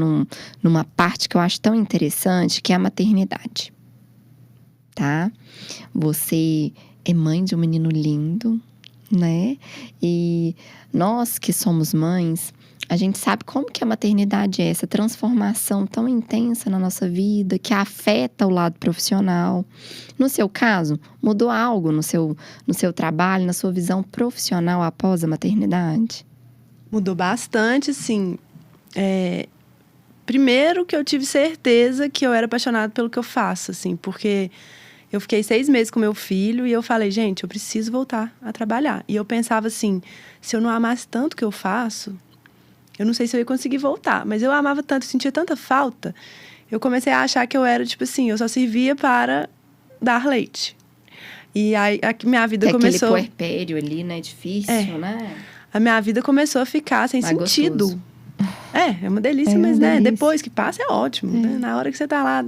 Speaker 1: numa parte que eu acho tão interessante, que é a maternidade. Tá? Você é mãe de um menino lindo, né? E nós que somos mães, a gente sabe como que a maternidade é essa transformação tão intensa na nossa vida, que afeta o lado profissional. No seu caso, mudou algo no seu trabalho, na sua visão profissional após a maternidade?
Speaker 2: Mudou bastante, sim. Primeiro que eu tive certeza que eu era apaixonada pelo que eu faço, assim, porque eu fiquei 6 meses com meu filho e eu falei, gente, eu preciso voltar a trabalhar. E eu pensava assim, se eu não amasse tanto o que eu faço, eu não sei se eu ia conseguir voltar. Mas eu amava tanto, sentia tanta falta. Eu comecei a achar que eu era, tipo assim, eu só servia para dar leite. E aí, a minha vida começou...
Speaker 1: Aquele puerpério ali, né? Difícil, né?
Speaker 2: A minha vida começou a ficar sem sentido.
Speaker 1: Gostoso.
Speaker 2: É uma delícia, mas né, depois que passa é ótimo. Né? Na hora que você tá lá...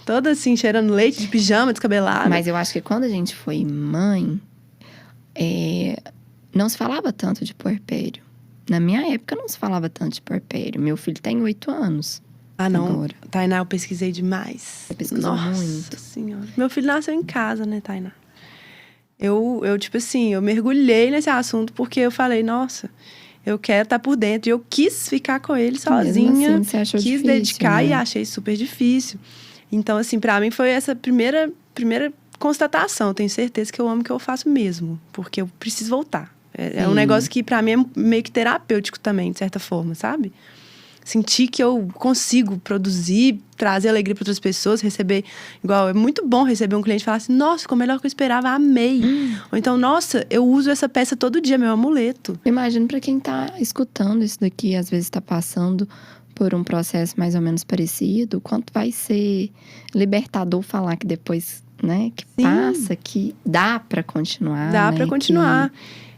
Speaker 2: toda assim, cheirando leite, de pijama, descabelada.
Speaker 1: Mas eu acho que quando a gente foi mãe, não se falava tanto de puerpério. Na minha época, não se falava tanto de puerpério. Meu filho tem 8 anos.
Speaker 2: Não.
Speaker 1: Agora.
Speaker 2: Tainá, eu pesquisei demais.
Speaker 1: Você pesquisou muito?
Speaker 2: Nossa Senhora. Meu filho nasceu em casa, né, Tainá? Eu, tipo assim, eu mergulhei nesse assunto porque eu falei, nossa, eu quero estar por dentro. E eu quis ficar com ele sozinha.
Speaker 1: Mesmo assim, você achou
Speaker 2: quis
Speaker 1: difícil,
Speaker 2: dedicar,
Speaker 1: né?
Speaker 2: E achei super difícil. Então, assim, pra mim foi essa primeira constatação. Eu tenho certeza que eu amo o que eu faço mesmo. Porque eu preciso voltar. É um negócio que pra mim é meio que terapêutico também, de certa forma, sabe? Sentir que eu consigo produzir, trazer alegria para outras pessoas, receber... Igual, é muito bom receber um cliente e falar assim, nossa, ficou melhor que eu esperava, amei. Ou então, nossa, eu uso essa peça todo dia, meu amuleto.
Speaker 1: Imagino para quem tá escutando isso daqui, às vezes tá passando por um processo mais ou menos parecido, quanto vai ser libertador falar que depois, né? Que passa, que dá para continuar.
Speaker 2: Dá
Speaker 1: né?
Speaker 2: para continuar.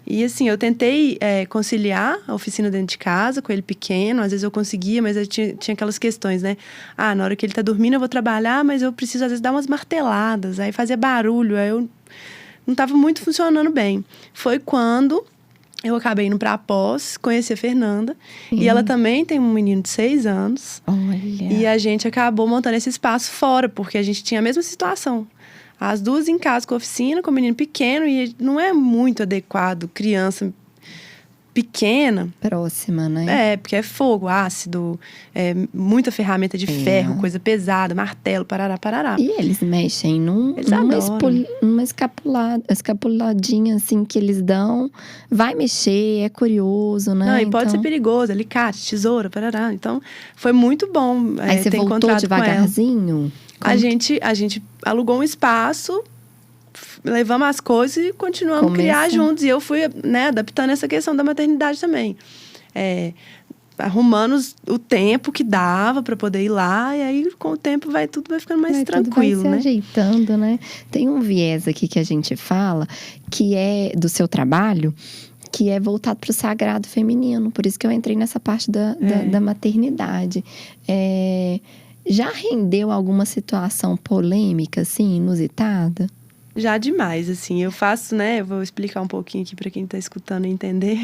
Speaker 2: E assim, eu tentei conciliar a oficina dentro de casa, com ele pequeno. Às vezes eu conseguia, mas eu tinha aquelas questões, né? Ah, na hora que ele tá dormindo eu vou trabalhar, mas eu preciso às vezes dar umas marteladas. Aí fazia barulho, aí eu não tava muito funcionando bem. Foi quando eu acabei indo pra pós, conheci a Fernanda. E ela também tem um menino de 6 anos.
Speaker 1: Olha.
Speaker 2: E a gente acabou montando esse espaço fora, porque a gente tinha a mesma situação. As duas em casa com a oficina, com o menino pequeno, e não é muito adequado criança pequena.
Speaker 1: Próxima, né?
Speaker 2: Porque é fogo, ácido, muita ferramenta de ferro, coisa pesada, martelo, parará, parará.
Speaker 1: E eles mexem numa escapuladinha, assim, que eles dão. Vai mexer, é curioso, né?
Speaker 2: Não, e pode ser perigoso, alicate, tesoura, parará. Então, foi muito bom
Speaker 1: Aí você
Speaker 2: ter
Speaker 1: voltou
Speaker 2: encontrado
Speaker 1: devagarzinho?
Speaker 2: A gente alugou um espaço, levamos as coisas e continuamos a criar juntos. E eu fui, né, adaptando essa questão da maternidade também. Arrumando o tempo que dava para poder ir lá. E aí, com o tempo, tudo vai ficando mais tranquilo,
Speaker 1: tudo vai
Speaker 2: né?
Speaker 1: se ajeitando, né? Tem um viés aqui que a gente fala, que é do seu trabalho, que é voltado para o sagrado feminino. Por isso que eu entrei nessa parte da maternidade. Já rendeu alguma situação polêmica, assim, inusitada?
Speaker 2: Já demais, assim. Eu faço, né? Eu vou explicar um pouquinho aqui para quem tá escutando entender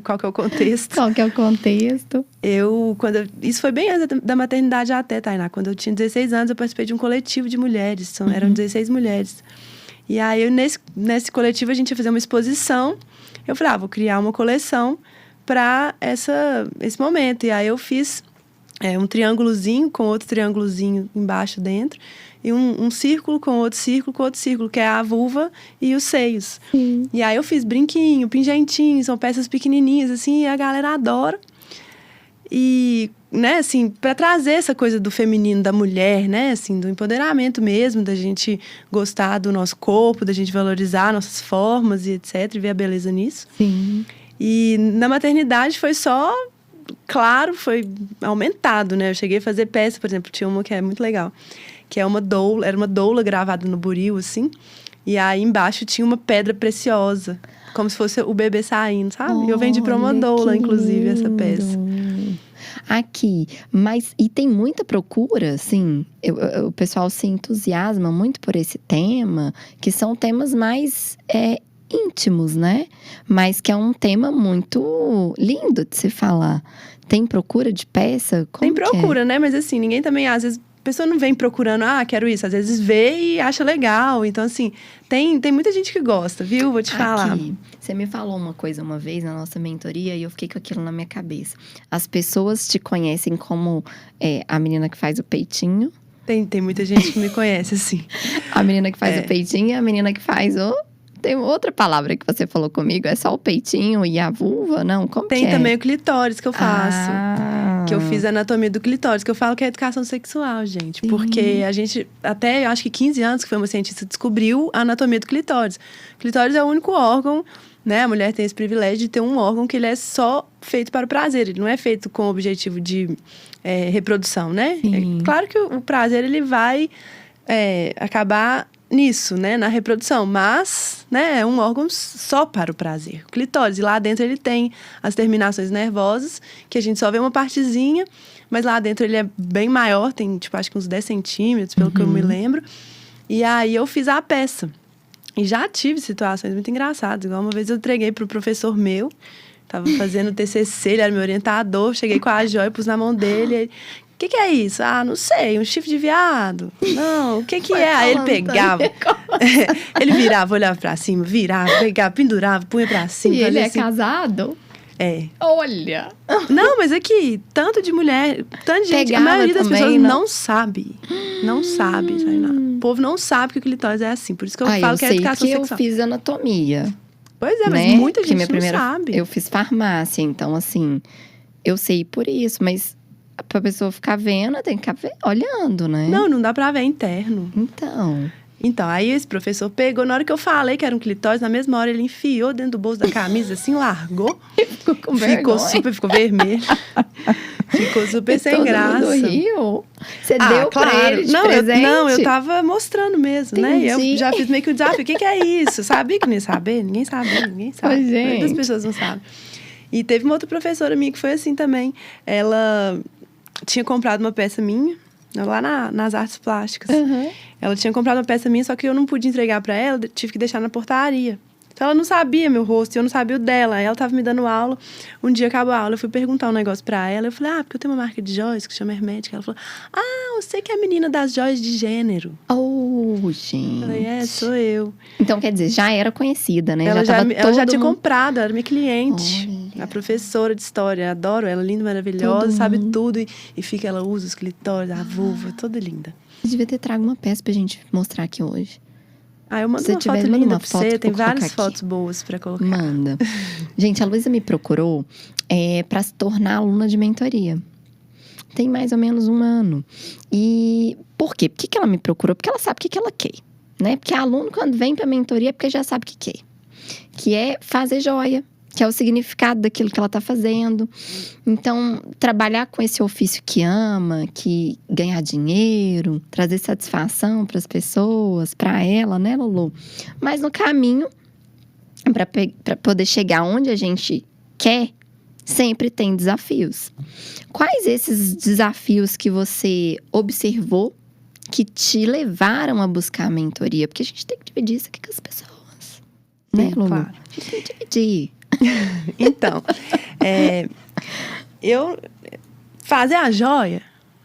Speaker 2: qual que é o contexto.
Speaker 1: Qual que é o contexto?
Speaker 2: Isso foi bem antes da maternidade até, Tainá. Quando eu tinha 16 anos, eu participei de um coletivo de mulheres. Eram 16 mulheres. E aí, nesse coletivo, a gente ia fazer uma exposição. Eu falei, vou criar uma coleção para esse momento. E aí, eu fiz um triângulozinho com outro triângulozinho embaixo dentro. E um círculo com outro círculo, que é a vulva e os seios.
Speaker 1: Sim.
Speaker 2: E aí eu fiz brinquinho, pingentinho, são peças pequenininhas, assim, e a galera adora. E, né, assim, para trazer essa coisa do feminino, da mulher, né, assim, do empoderamento mesmo, da gente gostar do nosso corpo, da gente valorizar nossas formas e etc, e ver a beleza nisso.
Speaker 1: Sim.
Speaker 2: E na maternidade foi só... Claro, foi aumentado, né? Eu cheguei a fazer peça, por exemplo, tinha uma que é muito legal, que era uma doula gravada no buril, assim, e aí embaixo tinha uma pedra preciosa, como se fosse o bebê saindo, sabe? Eu vendi para uma doula, inclusive, essa peça.
Speaker 1: Aqui, e tem muita procura, assim, o pessoal se entusiasma muito por esse tema, que são temas mais... íntimos, né? Mas que é um tema muito lindo de se falar. Tem procura de peça?
Speaker 2: Tem procura, né? Mas assim, ninguém também, às vezes, a pessoa não vem procurando, quero isso. Às vezes vê e acha legal. Então, assim, tem muita gente que gosta, viu? Vou te falar.
Speaker 1: Você me falou uma coisa uma vez na nossa mentoria e eu fiquei com aquilo na minha cabeça. As pessoas te conhecem como a menina que faz o peitinho.
Speaker 2: Tem muita gente que me conhece, assim.
Speaker 1: A menina que faz o peitinho e a menina que faz o... Tem outra palavra que você falou comigo, é só o peitinho e a vulva? Não, como que é?
Speaker 2: Tem também o clitóris que eu faço. Que eu fiz a anatomia do clitóris, que eu falo que é educação sexual, gente. Sim. Porque a gente, até eu acho que 15 anos que foi uma cientista, descobriu a anatomia do clitóris. O clitóris é o único órgão, né? A mulher tem esse privilégio de ter um órgão que ele é só feito para o prazer. Ele não é feito com o objetivo de reprodução, né?
Speaker 1: Sim.
Speaker 2: É claro que o prazer, ele vai acabar... nisso, né, na reprodução, mas, né, é um órgão só para o prazer. O clitóris, e lá dentro ele tem as terminações nervosas, que a gente só vê uma partezinha, mas lá dentro ele é bem maior, tem, tipo, acho que uns 10 centímetros, pelo que eu me lembro. E aí eu fiz a peça. E já tive situações muito engraçadas, igual uma vez eu entreguei para o professor meu, tava fazendo TCC, ele era meu orientador, cheguei com a joia, pus na mão dele, ele... O que é isso? Não sei, um chifre de viado. Não, o que é? Aí ele pegava, ele virava, olhava pra cima, virava, pegava, pendurava, punha pra cima.
Speaker 1: E ele é
Speaker 2: assim.
Speaker 1: casado?
Speaker 2: É.
Speaker 1: Olha!
Speaker 2: Não, mas aqui, tanto de mulher, tanto de gente,
Speaker 1: Pegava
Speaker 2: a maioria das
Speaker 1: também,
Speaker 2: pessoas não sabe. Não sabe, Tainá. O povo não sabe que o clitóris é assim, por isso que eu falo que é educação sexual.
Speaker 1: Eu fiz anatomia.
Speaker 2: Pois é, mas muita gente não sabe.
Speaker 1: Eu fiz farmácia, então assim, eu sei por isso, mas... Pra pessoa ficar vendo, tem que ficar olhando, né?
Speaker 2: Não dá pra ver, é interno.
Speaker 1: Então.
Speaker 2: Então, aí esse professor pegou, na hora que eu falei que era um clitóris, na mesma hora ele enfiou dentro do bolso da camisa, assim, largou.
Speaker 1: Ficou com vergonha.
Speaker 2: Ficou vermelho. Ficou super sem graça.
Speaker 1: Todo mundo riu. Você deu pra ele de presente?
Speaker 2: Eu tava mostrando mesmo, né? E eu já fiz meio que o desafio. O que é isso? Sabia que não ia saber? Ninguém sabe.
Speaker 1: Gente.
Speaker 2: As pessoas não sabem. E teve uma outra professora minha que foi assim também. Ela tinha comprado uma peça minha, lá nas artes plásticas.
Speaker 1: Uhum.
Speaker 2: Ela tinha comprado uma peça minha, só que eu não pude entregar pra ela, tive que deixar na portaria. Então, ela não sabia meu rosto e eu não sabia o dela. Aí ela tava me dando aula. Um dia acabou a aula, eu fui perguntar um negócio pra ela. Eu falei, porque eu tenho uma marca de joias que chama Hermética. Ela falou, você que é a menina das joias de gênero.
Speaker 1: Oh, gente.
Speaker 2: Eu falei, sou eu.
Speaker 1: Então, quer dizer, já era conhecida, né?
Speaker 2: Ela já tinha comprado, ela era minha cliente.
Speaker 1: Olha.
Speaker 2: A professora de história, adoro ela, linda, maravilhosa, sabe tudo. E fica, ela usa os clitóris, a vulva, toda linda.
Speaker 1: Você devia ter trago uma peça pra gente mostrar aqui hoje.
Speaker 2: Eu mando uma foto linda pra você. Tem várias fotos boas pra colocar.
Speaker 1: Manda. Gente, a Luísa me procurou pra se tornar aluna de mentoria. Tem mais ou menos 1 ano. E por quê? Por que ela me procurou? Porque ela sabe o que ela quer, né? Porque aluno, quando vem pra mentoria, é porque já sabe o que quer. Que é fazer joia. Que é o significado daquilo que ela tá fazendo. Então, trabalhar com esse ofício que ama, que ganhar dinheiro, trazer satisfação para as pessoas, para ela, né, Lulu? Mas no caminho, para poder chegar onde a gente quer, sempre tem desafios. Quais esses desafios que você observou que te levaram a buscar a mentoria? Porque a gente tem que dividir isso aqui com as pessoas, né, Lulu?
Speaker 2: Claro.
Speaker 1: A gente tem que dividir.
Speaker 2: Então, eu fazer a joia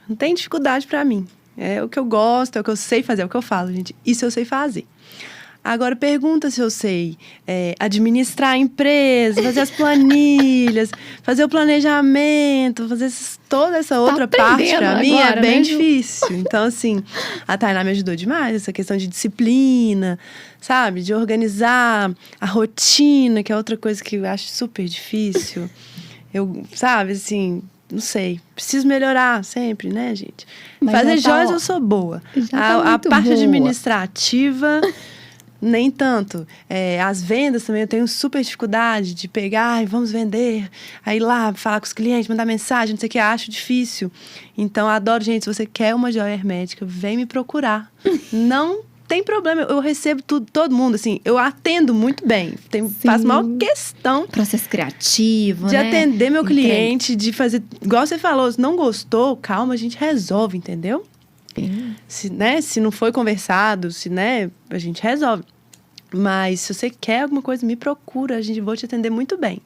Speaker 2: não tem dificuldade pra mim. É o que eu gosto, é o que eu sei fazer, é o que eu falo, gente. Isso eu sei fazer. Agora, pergunta se eu sei administrar a empresa, fazer as planilhas, fazer o planejamento, fazer toda essa outra parte pra mim agora, é bem difícil. Então, assim, a Tainá me ajudou demais, essa questão de disciplina, sabe? De organizar a rotina, que é outra coisa que eu acho super difícil. Sabe, assim, não sei. Preciso melhorar sempre, né, gente? Mas fazer joias eu sou boa. A parte boa. Administrativa... Nem tanto. As vendas também eu tenho super dificuldade de pegar, vamos vender, aí ir lá falar com os clientes, mandar mensagem, não sei o que, acho difícil. Então, adoro, gente, se você quer uma joia hermética, vem me procurar. Não tem problema, eu recebo todo mundo, assim, eu atendo muito bem. Faço maior questão.
Speaker 1: Processo criativo,
Speaker 2: de atender meu cliente, de fazer, igual você falou, se não gostou, calma, a gente resolve, entendeu? Se não foi conversado, a gente resolve. Mas se você quer alguma coisa, me procura, vou te atender muito bem.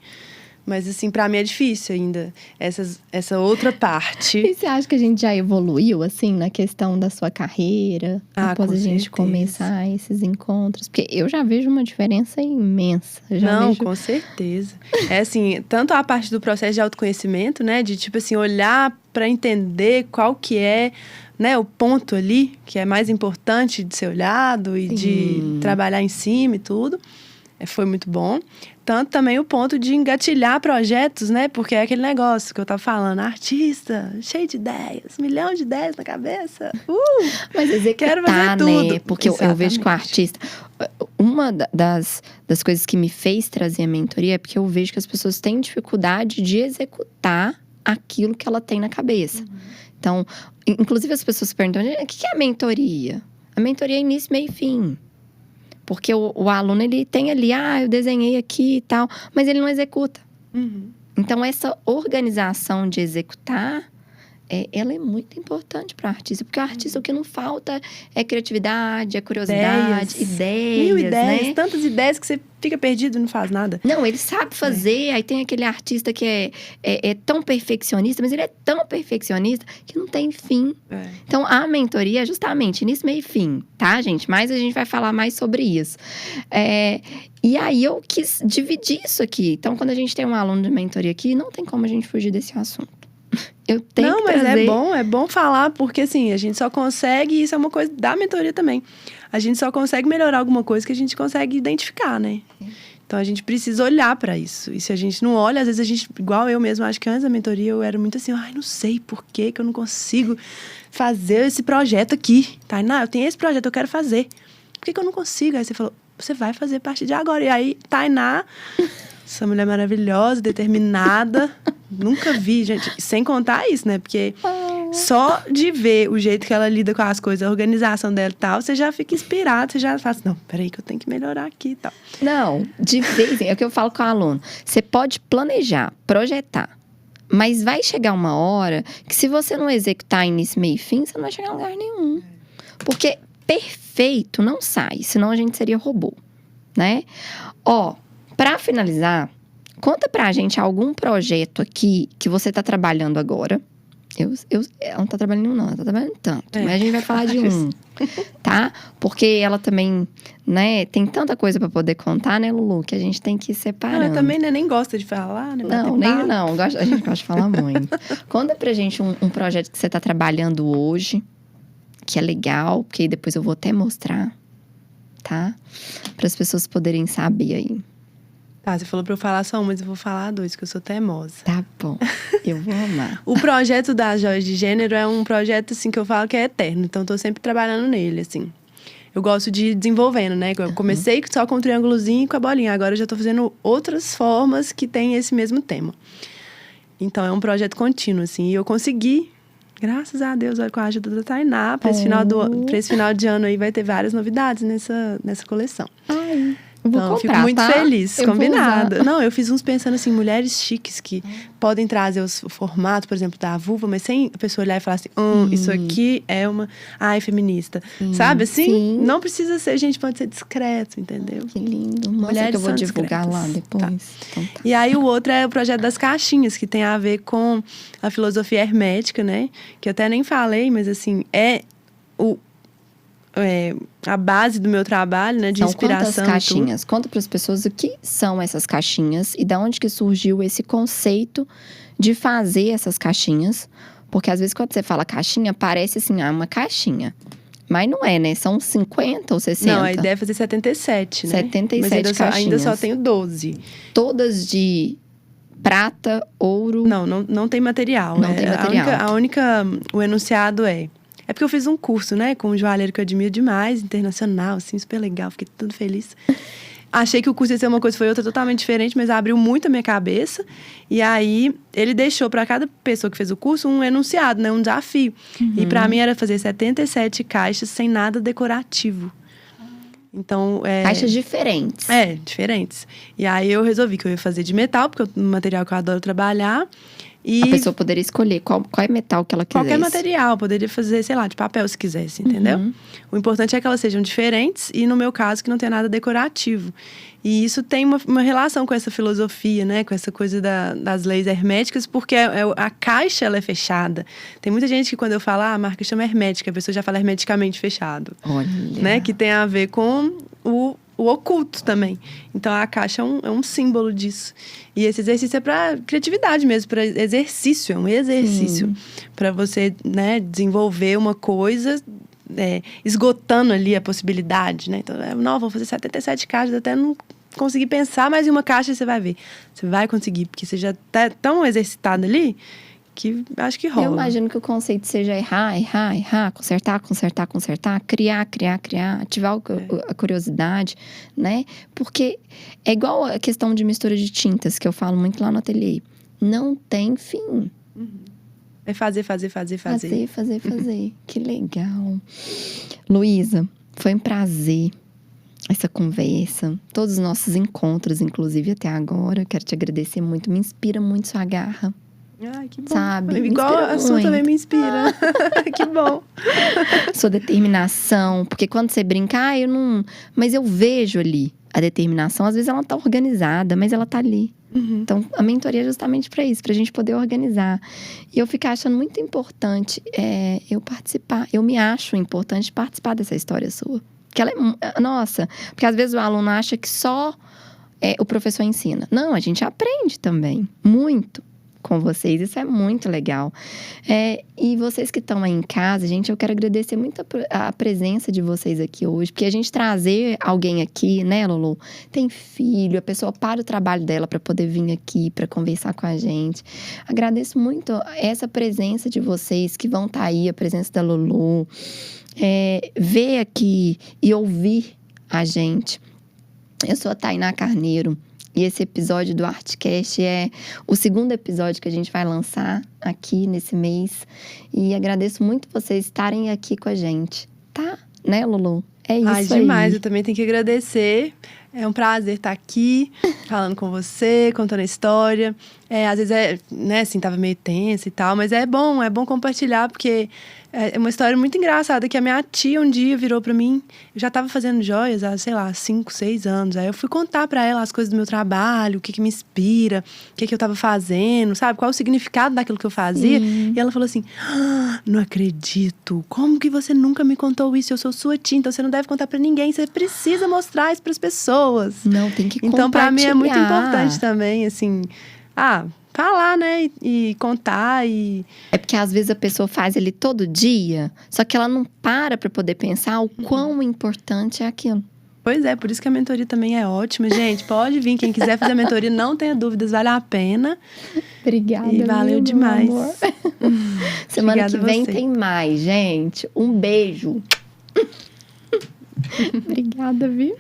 Speaker 2: Mas assim, pra mim é difícil ainda essa outra parte.
Speaker 1: E você acha que a gente já evoluiu, assim, na questão da sua carreira? Após a gente começar esses encontros? Porque eu já vejo uma diferença imensa.
Speaker 2: Com certeza. Assim, tanto a parte do processo de autoconhecimento, né? De, tipo assim, olhar pra entender qual que é, né, o ponto ali, que é mais importante de ser olhado e de trabalhar em cima e tudo. Foi muito bom. Tanto também o ponto de engatilhar projetos, né? Porque é aquele negócio que eu tava falando. Artista, cheio de ideias, 1 milhão de ideias na cabeça.
Speaker 1: Mas executar,
Speaker 2: quero fazer tudo.
Speaker 1: Né? Porque eu vejo que o artista... Uma das coisas que me fez trazer a mentoria é porque eu vejo que as pessoas têm dificuldade de executar aquilo que ela tem na cabeça. Então, inclusive as pessoas perguntam, o que é a mentoria? A mentoria é início, meio e fim. Porque o aluno, ele tem ali, eu desenhei aqui e tal, mas ele não executa. Então, essa organização de executar, ela é muito importante para o artista. Porque o artista, o que não falta é criatividade, é curiosidade, ideias,
Speaker 2: 1000 ideias,
Speaker 1: né?
Speaker 2: Tantas ideias que você fica perdido e não faz nada.
Speaker 1: Não, ele sabe fazer. Aí tem aquele artista que é tão perfeccionista, mas ele é tão perfeccionista que não tem fim. Então, a mentoria é justamente início, meio e fim, tá, gente? Mas a gente vai falar mais sobre isso. E aí, eu quis dividir isso aqui. Então, quando a gente tem um aluno de mentoria aqui, não tem como a gente fugir desse assunto. Eu tenho que trazer...
Speaker 2: Mas é bom falar, porque assim, a gente só consegue, isso é uma coisa da mentoria também, a gente só consegue melhorar alguma coisa que a gente consegue identificar, né? Então a gente precisa olhar pra isso. E se a gente não olha, às vezes a gente, igual eu mesmo, acho que antes da mentoria eu era muito assim, não sei por que eu não consigo fazer esse projeto aqui, tá? Não, eu tenho esse projeto, eu quero fazer. por que eu não consigo? Aí você falou, você vai fazer a partir de agora. E aí, Tainá, essa mulher maravilhosa, determinada, nunca vi, gente. Sem contar isso, né? Porque só de ver o jeito que ela lida com as coisas, a organização dela e tal, você já fica inspirado, você já fala assim, não, peraí que eu tenho que melhorar aqui e tal.
Speaker 1: Não, de vez em... É o que eu falo com o aluno. Você pode planejar, projetar, mas vai chegar uma hora que se você não executar início, meio e fim, você não vai chegar a lugar nenhum. Porque perfeito não sai, senão a gente seria robô, né? Ó, pra finalizar, conta pra gente algum projeto aqui que você tá trabalhando agora. Ela não tá trabalhando não, ela tá trabalhando tanto. Mas a gente vai falar de um, tá? Porque ela também, né, tem tanta coisa pra poder contar, né, Lulu? Que a gente tem que ir separando.
Speaker 2: Ela também, né, nem gosta de falar, né?
Speaker 1: Não, a gente gosta de falar muito. Conta pra gente um projeto que você tá trabalhando hoje, que é legal, porque depois eu vou até mostrar, tá? Para as pessoas poderem saber aí.
Speaker 2: Tá, você falou pra eu falar só um, mas eu vou falar dois, que eu sou teimosa.
Speaker 1: Tá bom, eu vou amar.
Speaker 2: O projeto das joias de gênero é um projeto, assim, que eu falo que é eterno. Então, eu tô sempre trabalhando nele, assim. Eu gosto de ir desenvolvendo, né? Eu comecei só com o triângulozinho e com a bolinha. Agora, eu já tô fazendo outras formas que têm esse mesmo tema. Então, é um projeto contínuo, assim. E eu consegui, graças a Deus, com a ajuda da Tainá, pra esse final de ano aí, vai ter várias novidades nessa coleção.
Speaker 1: Ai... Vou comprar,
Speaker 2: fico muito feliz,
Speaker 1: eu
Speaker 2: combinado. Não, eu fiz uns pensando assim, mulheres chiques que podem trazer o formato, por exemplo, da vulva, mas sem a pessoa olhar e falar assim, isso aqui é uma... Ai, feminista. Sabe assim?
Speaker 1: Sim.
Speaker 2: Não precisa ser, gente, pode ser discreto, entendeu?
Speaker 1: Que lindo. Mulheres que eu vou divulgar lá depois.
Speaker 2: Tá.
Speaker 1: Então, tá.
Speaker 2: E aí, o outro é o projeto das caixinhas, que tem a ver com a filosofia hermética, né? Que eu até nem falei, mas assim, a base do meu trabalho, né, de
Speaker 1: são
Speaker 2: inspiração.
Speaker 1: Quantas caixinhas? Conta para as pessoas o que são essas caixinhas e de onde que surgiu esse conceito de fazer essas caixinhas. Porque às vezes quando você fala caixinha, parece assim, uma caixinha. Mas não é, né? São 50 ou 60?
Speaker 2: Não, a ideia é fazer 77, né?
Speaker 1: 77
Speaker 2: mas ainda só
Speaker 1: caixinhas.
Speaker 2: tenho 12.
Speaker 1: Todas de prata, ouro?
Speaker 2: Não tem material.
Speaker 1: Não tem material.
Speaker 2: O enunciado é porque eu fiz um curso, né, com um joalheiro que eu admiro demais, internacional, assim, super legal, fiquei tudo feliz. Achei que o curso ia ser uma coisa, foi outra totalmente diferente, mas abriu muito a minha cabeça. E aí, ele deixou para cada pessoa que fez o curso um enunciado, né, um desafio. E para mim era fazer 77 caixas sem nada decorativo. Então,
Speaker 1: caixas diferentes.
Speaker 2: Diferentes. E aí, eu resolvi que eu ia fazer de metal, porque é um material que eu adoro trabalhar. E
Speaker 1: a pessoa poderia escolher qual é metal que ela quisesse.
Speaker 2: Qualquer material, poderia fazer, sei lá, de papel se quisesse, entendeu? O importante é que elas sejam diferentes e, no meu caso, que não tenha nada decorativo. E isso tem uma relação com essa filosofia, né? Com essa coisa das leis herméticas, porque a caixa, ela é fechada. Tem muita gente que, quando eu falo, a marca chama hermética, a pessoa já fala hermeticamente fechado.
Speaker 1: Olha.
Speaker 2: Né? Que tem a ver com o oculto também. Então, a caixa é um símbolo disso. E esse exercício é para criatividade mesmo, para exercício. É um exercício para você, né, desenvolver uma coisa, esgotando ali a possibilidade, né? Então, não, vou fazer 77 caixas, até não conseguir pensar mais em uma caixa, você vai ver. Você vai conseguir, porque você já está tão exercitado ali, que acho que rola.
Speaker 1: Eu imagino que o conceito seja errar, consertar, criar, ativar a curiosidade, né? Porque é igual a questão de mistura de tintas, que eu falo muito lá no ateliê. Não tem fim.
Speaker 2: É fazer.
Speaker 1: Fazer. Que legal. Luísa, foi um prazer essa conversa. Todos os nossos encontros, inclusive até agora. Quero te agradecer muito. Me inspira muito sua garra.
Speaker 2: Ai, que bom.
Speaker 1: Sabe?
Speaker 2: Igual a sua também me inspira. Que bom. Sua
Speaker 1: determinação. Porque quando você brinca, eu não... Mas eu vejo ali a determinação. Às vezes ela tá organizada, mas ela tá ali. Então, a mentoria é justamente para isso. Pra gente poder organizar. E eu fico achando muito importante eu participar. Eu me acho importante participar dessa história sua. Porque ela é... Nossa. Porque às vezes o aluno acha que só o professor ensina. Não, a gente aprende também. Muito. com vocês. Isso é muito legal. E vocês que estão aí em casa, gente, eu quero agradecer muito a presença de vocês aqui hoje. Porque a gente trazer alguém aqui, né, Lulu? Tem filho, a pessoa para o trabalho dela para poder vir aqui, para conversar com a gente. Agradeço muito essa presença de vocês que vão estar aí, a presença da Lulu. Ver aqui e ouvir a gente. Eu sou a Tainá Carneiro. E esse episódio do Artcast é o segundo episódio que a gente vai lançar aqui nesse mês. E agradeço muito vocês estarem aqui com a gente, tá? Né, Lulu? É isso aí.
Speaker 2: Demais. Eu também tenho que agradecer. É um prazer estar aqui, falando com você, contando a história. Às vezes né, assim, tava meio tenso e tal, mas é bom compartilhar, porque é uma história muito engraçada, que a minha tia um dia virou pra mim, eu já tava fazendo joias há, sei lá, 5, 6 anos. Aí eu fui contar pra ela as coisas do meu trabalho, o que me inspira, o que eu tava fazendo, sabe? Qual o significado daquilo que eu fazia. E ela falou assim, não acredito, como que você nunca me contou isso? Eu sou sua tia, então você não deve contar pra ninguém, você precisa mostrar isso pras pessoas.
Speaker 1: Não, tem que compartilhar.
Speaker 2: Então, pra mim é muito importante também, assim, falar, né? E contar e...
Speaker 1: É porque às vezes a pessoa faz ele todo dia, só que ela não para poder pensar o quão importante é aquilo.
Speaker 2: Pois é, por isso que a mentoria também é ótima. Gente, pode vir, quem quiser fazer a mentoria, não tenha dúvidas, vale a pena.
Speaker 1: Obrigada,
Speaker 2: e valeu demais.
Speaker 1: Semana que vem tem mais, gente. Um beijo. Obrigada, viu?